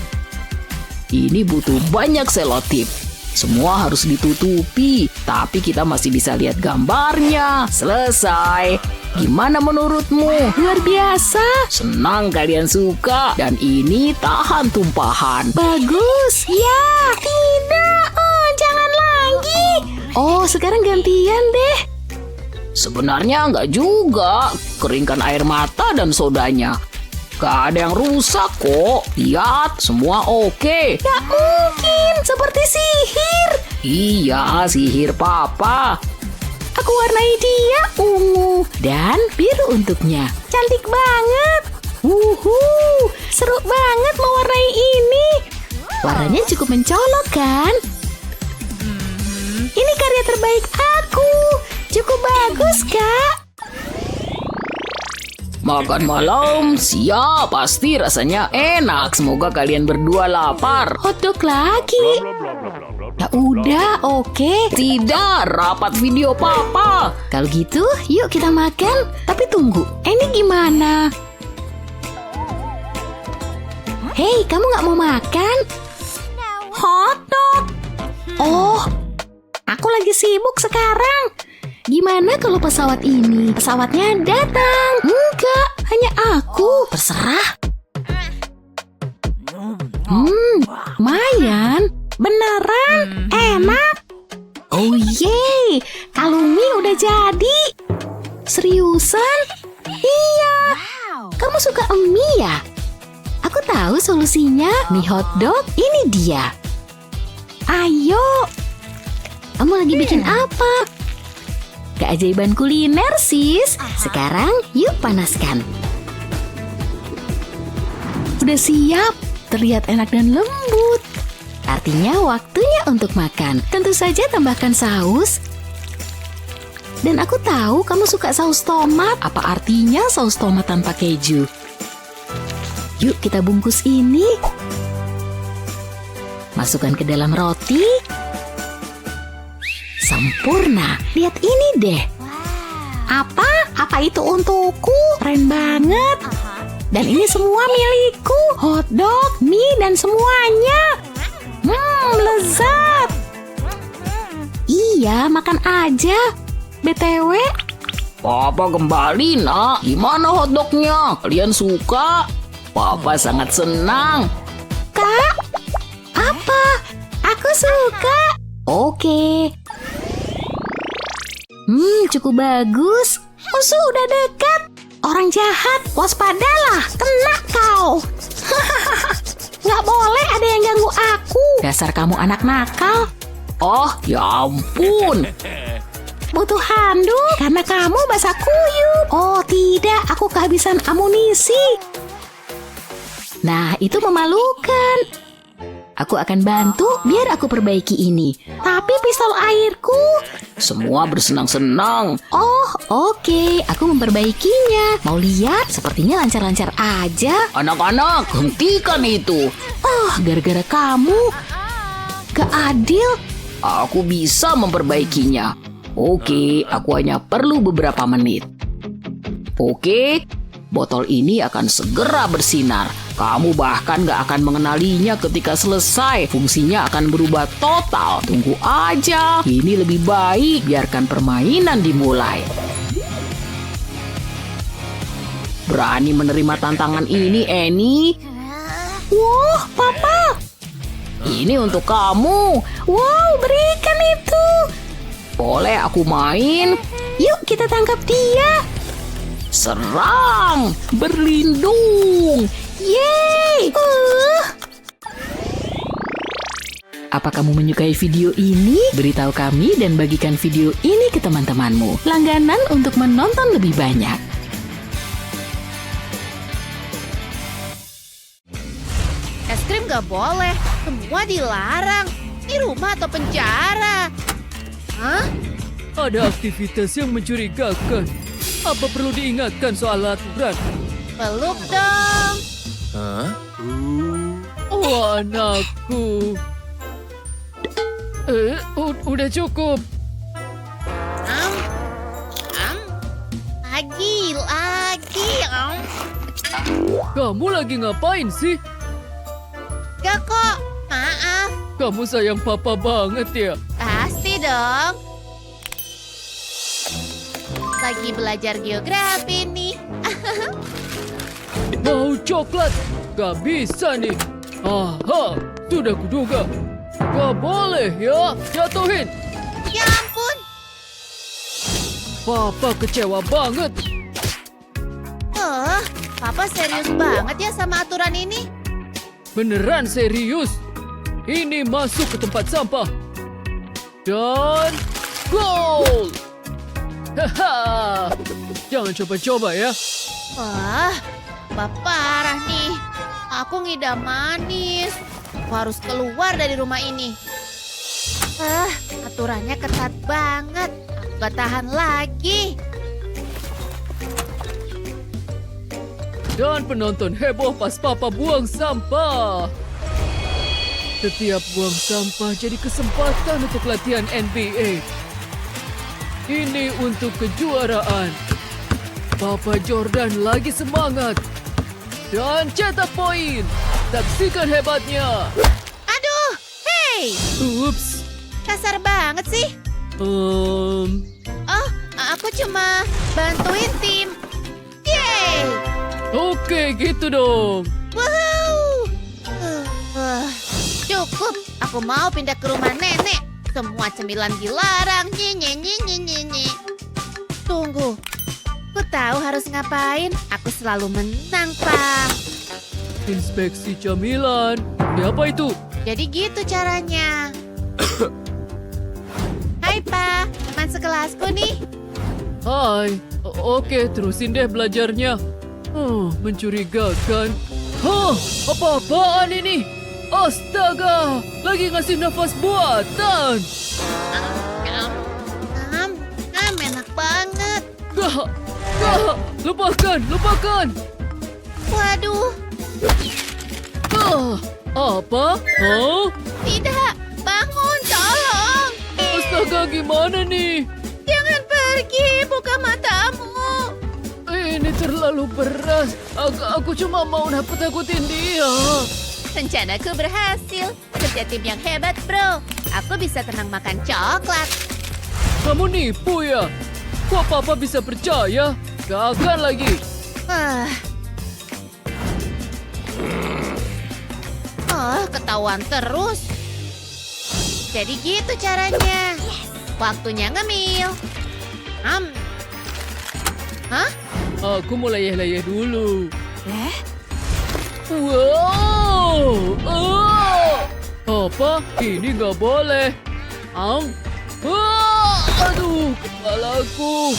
Ini butuh banyak selotip. Semua harus ditutupi, tapi kita masih bisa lihat gambarnya. Selesai. Gimana menurutmu? Luar biasa. Senang kalian suka. Dan ini tahan tumpahan. Bagus. Ya, tidak. Oh, jangan lagi. Oh, sekarang gantian deh. Sebenarnya nggak juga. Keringkan air mata dan sodanya. Gak ada yang rusak kok. Lihat, semua oke. Gak mungkin, seperti sihir. Iya, sihir Papa. Aku warnai dia ungu dan biru untuknya. Cantik banget. Seru banget mewarnai ini. Warnanya cukup mencolok kan? Ini karya terbaik aku. Cukup bagus, Kak. Makan malam siap, pasti rasanya enak. Semoga kalian berdua lapar. Hotdog lagi. Ya udah, oke. Tidak, rapat video Papa. Kalau gitu, yuk kita makan. Tapi tunggu, ini gimana? Hei, kamu nggak mau makan? Hotdog. Oh, aku lagi sibuk sekarang. Gimana kalau pesawat ini? Pesawatnya datang. Enggak, hanya aku. Terserah. Lumayan. Beneran enak. Oh yeay, kalumi udah jadi. Seriusan? Iya. Kamu suka mie ya? Aku tahu solusinya. Mie hotdog ini dia. Ayo. Kamu lagi bikin apa? Keajaiban kuliner, sis. Sekarang yuk panaskan. Udah siap. Terlihat enak dan lembut. Artinya waktunya untuk makan. Tentu saja tambahkan saus. Dan aku tahu kamu suka saus tomat. Apa artinya saus tomat tanpa keju? Yuk kita bungkus ini. Masukkan ke dalam roti. Sempurna. Lihat ini deh. Apa? Apa itu untukku? Keren banget. Dan ini semua milikku. Hotdog, mie, dan semuanya. Lezat. Iya, makan aja. BTW, Papa kembali, nak. Gimana hotdognya? Kalian suka? Papa sangat senang. Kak. Apa? Aku suka. Oke. Cukup bagus. Musuh udah dekat. Orang jahat, waspadalah. Kena kau. Nggak boleh ada yang ganggu aku. Dasar kamu anak nakal. Oh, ya ampun. Butuh handuk karena kamu basah kuyup. Oh tidak, aku kehabisan amunisi. Nah, itu memalukan. Aku akan bantu biar aku perbaiki ini. Tapi pistol airku. Semua bersenang-senang. Oh, oke. Aku memperbaikinya. Mau lihat? Sepertinya lancar-lancar aja. Anak-anak, hentikan itu. Oh, gara-gara kamu. Gak adil. Aku bisa memperbaikinya. Oke, aku hanya perlu beberapa menit. Oke, botol ini akan segera bersinar. Kamu bahkan gak akan mengenalinya ketika selesai. Fungsinya akan berubah total. Tunggu aja. Ini lebih baik. Biarkan permainan dimulai. Berani menerima tantangan ini, Annie? Wah, Papa. Ini untuk kamu. Wow, berikan itu. Boleh aku main? Yuk kita tangkap dia. Serang! Berlindung! Yeay. Apa kamu menyukai video ini? Beritahu kami dan bagikan video ini ke teman-temanmu. Langganan untuk menonton lebih banyak. Es krim gak boleh, semua dilarang. Ini rumah atau penjara? Hah? Ada aktivitas yang mencurigakan. Apa perlu diingatkan soal aturan? Peluk dong. Oh, anakku. Udah cukup. Am. Lagi. Kamu lagi ngapain sih? Gak kok, maaf. Kamu sayang papa banget ya? Pasti dong. Lagi belajar geografi nih. Mau coklat? Gak bisa nih. Aha, sudah kuduga. Gak boleh ya, jatuhin. Ya ampun. Papa kecewa banget. Papa serius banget ya sama aturan ini. Beneran serius. Ini masuk ke tempat sampah. Dan gol! Haha. Jangan coba-coba ya. Wah, Bapak parah nih. Aku ngidam manis. Aku harus keluar dari rumah ini. Aturannya ketat banget. Aku gak tahan lagi. Dan penonton heboh pas papa buang sampah. Setiap buang sampah jadi kesempatan untuk latihan NBA. Ini untuk kejuaraan. Papa Jordan lagi semangat. Dan cetak poin. Saksikan hebatnya. Aduh, hey, Ups. kasar banget sih. Oh, aku cuma bantuin tim. Yeay. Oke, gitu dong. Woohoo! Cukup, aku mau pindah ke rumah nenek. Semua cemilan dilarang. Nye. Tunggu, aku tahu harus ngapain. Aku selalu menang, Pak. Inspeksi camilan. Apa itu? Jadi gitu caranya. Hai, Pak. Teman sekelasku nih. Hai. Oke, terusin deh belajarnya. Mencurigakan. Apa-apaan ini? Astaga, lagi ngasih nafas buatan. Enak banget. Gak, lupakan. Waduh, Apa? tidak. Bangun, tolong. Astaga, gimana nih? Jangan pergi, buka matamu. Ini terlalu berat. Aku cuma mau nakut-nakutin dia. Rencanaku berhasil. kerja tim yang hebat, bro. Aku bisa tenang makan coklat. Kamu nipu ya? Kok Papa bisa percaya? Gak akan lagi. Ah. Oh, ketahuan terus. Jadi gitu caranya. Waktunya ngemil. Hah? Aku mau leyeh-leyeh dulu. Eh, Wow! Apa? Ini nggak boleh. Aduh, kepalaku.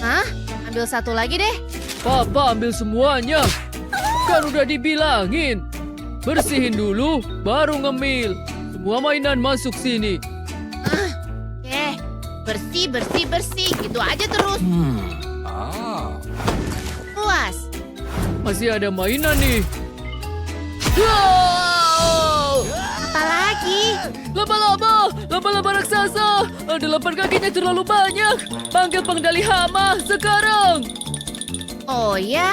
Hah? Ambil satu lagi deh. Papa ambil semuanya. Kan udah dibilangin. Bersihin dulu, baru ngemil. Semua mainan masuk sini. Oke. Bersih, bersih, bersih. Gitu aja terus. Puas. Masih ada mainan nih. Wow! Apalagi? Laba-laba! Laba-laba raksasa! 8 kakinya terlalu banyak. Panggil pengendali hama sekarang. Oh ya?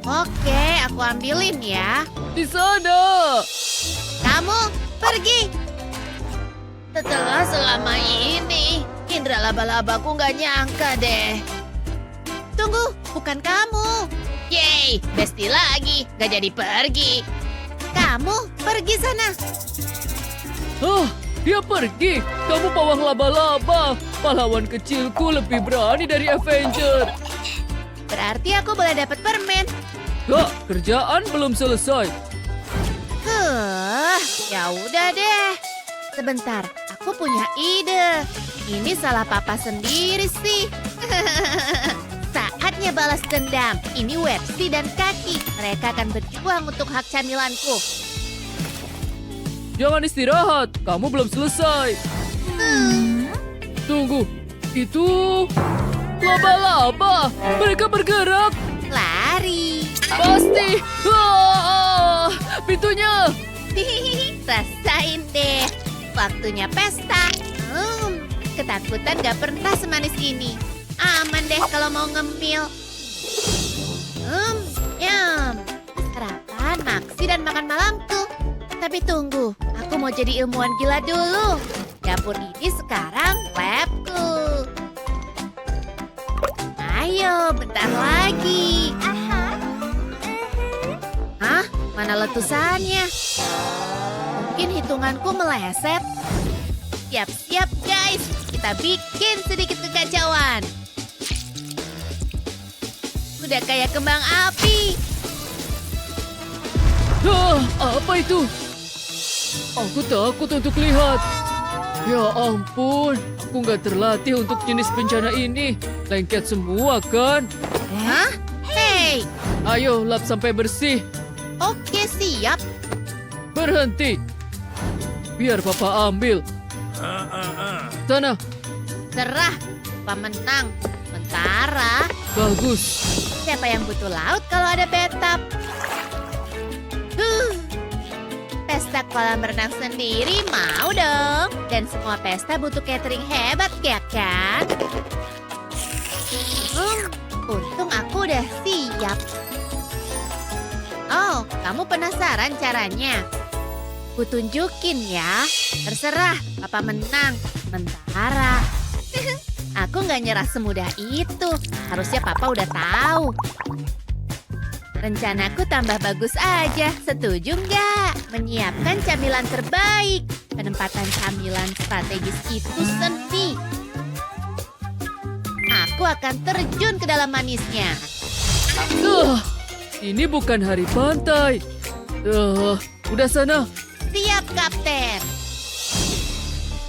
Oke, aku ambilin ya. Di sana. Kamu pergi. Setelah selama ini, indra laba-labaku nggak nyangka deh. Tunggu, bukan kamu. Yeay, besti lagi, nggak jadi pergi. Kamu pergi sana. Dia pergi. Kamu pawang laba-laba. Pahlawan kecilku lebih berani dari Avenger. Berarti aku boleh dapat permen. Gak, kerjaan belum selesai. Ya udah deh. Sebentar, aku punya ide. Ini salah papa sendiri sih. Saatnya balas dendam. Ini Websi dan Kaki. Mereka akan berjuang untuk hak camilanku. Jangan istirahat. Kamu belum selesai. Tunggu. Itu laba-laba. Mereka bergerak. Lari. Pasti. Pintunya. Rasain deh. Waktunya pesta. Ketakutan gak pernah semanis ini. Aman deh kalau mau ngemil. Yum. Sarapan, maksi, dan makan malamku. Tapi tunggu, aku mau jadi ilmuwan gila dulu. Dapur ini sekarang labku. Ayo, bentar lagi. Hah? Mana letusannya? Mungkin hitunganku meleset. Siap-siap guys, kita bikin sedikit kekacauan. Udah kayak kembang api. Apa itu? Aku takut untuk lihat. Ya ampun, aku nggak terlatih untuk jenis bencana ini. Lengket semua kan? Hah? Hei, Ayo lap sampai bersih. oke siap. Berhenti. Biar Papa ambil. Sana. Serah, Papa menang. Sementara, Bagus. siapa yang butuh laut kalau ada bathtub? Pesta kolam renang sendiri mau dong. Dan semua pesta butuh catering hebat ya kan? Untung aku udah siap. Oh, kamu penasaran caranya? Ku tunjukin ya. Terserah, Papa menang. Sementara, aku nggak nyerah semudah itu. Harusnya Papa udah tahu. Rencanaku tambah bagus aja, setuju nggak? Menyiapkan camilan terbaik. Penempatan camilan strategis itu seni. Aku akan terjun ke dalam manisnya. Ini bukan hari pantai. Udah sana. Siap, Kapten.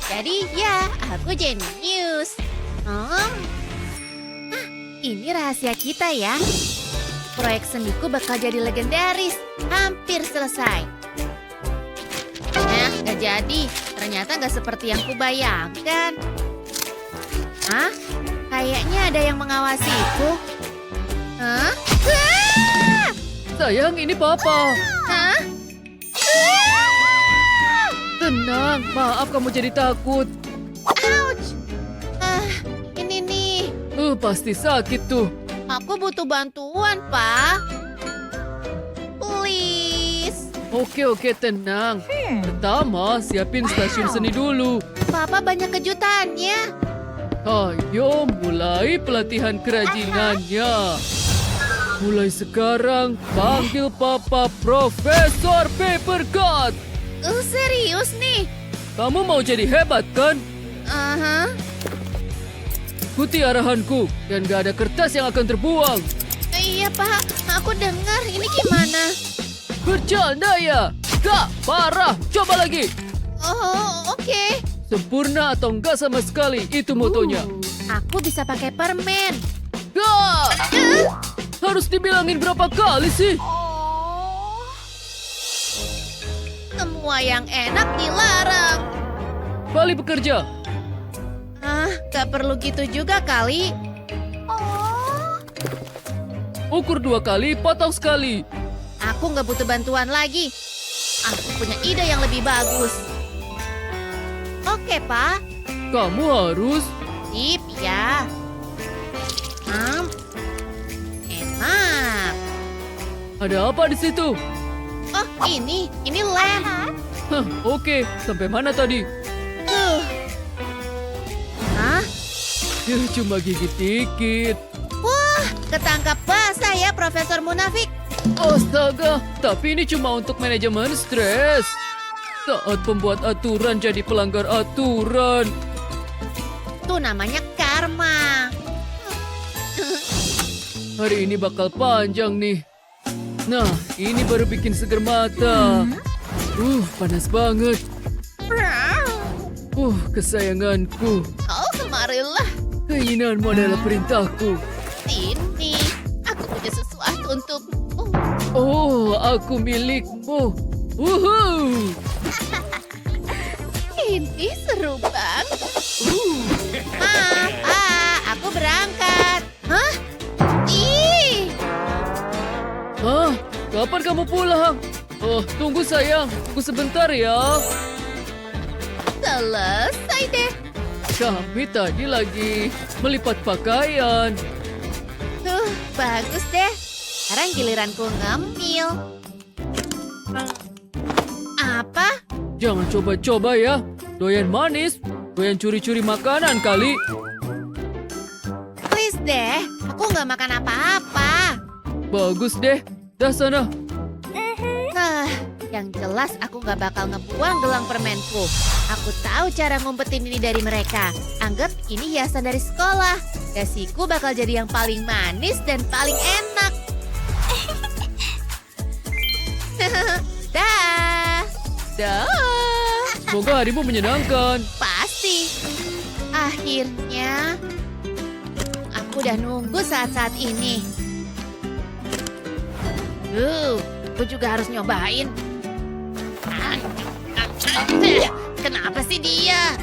Jadi ya, aku jenius. Ini rahasia kita ya. Proyek seniku bakal jadi legendaris. Hampir selesai. Nggak jadi. Ternyata nggak seperti yang kubayangkan. Hah? Kayaknya ada yang mengawasiku. Hah? Sayang, ini Papa. Hah? Tenang, maaf kamu jadi takut. Ouch! Ini nih. Pasti sakit tuh. Aku butuh bantuan, Pak. Please. Oke, tenang. Pertama, siapin stasiun seni dulu. Papa banyak kejutannya. Ayo mulai pelatihan kerajinannya. Mulai sekarang, panggil Papa Profesor Papercut. Serius nih? Kamu mau jadi hebat kan? Aha. Ikuti arahanku, dan gak ada kertas yang akan terbuang. Iya, Pak. Aku dengar. Ini gimana? Bercanda ya? Gak, parah. Coba lagi. Oh, oke. Sempurna atau enggak sama sekali, itu motonya. Aku bisa pakai permen. Gak! Harus dibilangin berapa kali sih? Semua yang enak dilarang. Balik bekerja. Gak perlu gitu juga kali. Ukur 2 kali, potong sekali. Aku nggak butuh bantuan lagi. Aku punya ide yang lebih bagus. Oke, Pak. Kamu harus... Sip, ya. Enak. Ada apa di situ? Oh, ini lem. Hah, oke. Sampai mana tadi? Hah? Ya, cuma gigit dikit. Wah, ketangkap basah ya, Profesor Munafik. Astaga, tapi ini cuma untuk manajemen stres. Saat pembuat aturan jadi pelanggar aturan. Itu namanya karma. Hari ini bakal panjang nih. Nah, ini baru bikin seger mata. Panas banget. Kesayanganku. Oh, kemarilah. Keinginanmu adalah perintahku. Sini, aku punya sesuatu untukmu. Oh, aku milikmu. Wuhu! Ini seru banget. Maaf, Pak, aku berangkat. Hah? Ih, Hah? Kapan kamu pulang? Oh, tunggu sayang. Tunggu sebentar ya. selesai deh. Kami tadi lagi melipat pakaian. Bagus deh. Sekarang giliranku ngemil. Apa? Jangan coba-coba ya. Doyan manis, doyan curi-curi makanan kali. Please deh, aku nggak makan apa-apa. Bagus deh. Dah sana. Yang jelas aku nggak bakal ngebuang gelang permenku. Aku tahu cara ngumpetin ini dari mereka. Anggap ini hiasan dari sekolah. Dasiku bakal jadi yang paling manis dan paling enak. Dah. Semoga harimu menyenangkan. Pasti. Akhirnya, aku udah nunggu saat-saat ini. Aku juga harus nyobain. Kenapa sih dia?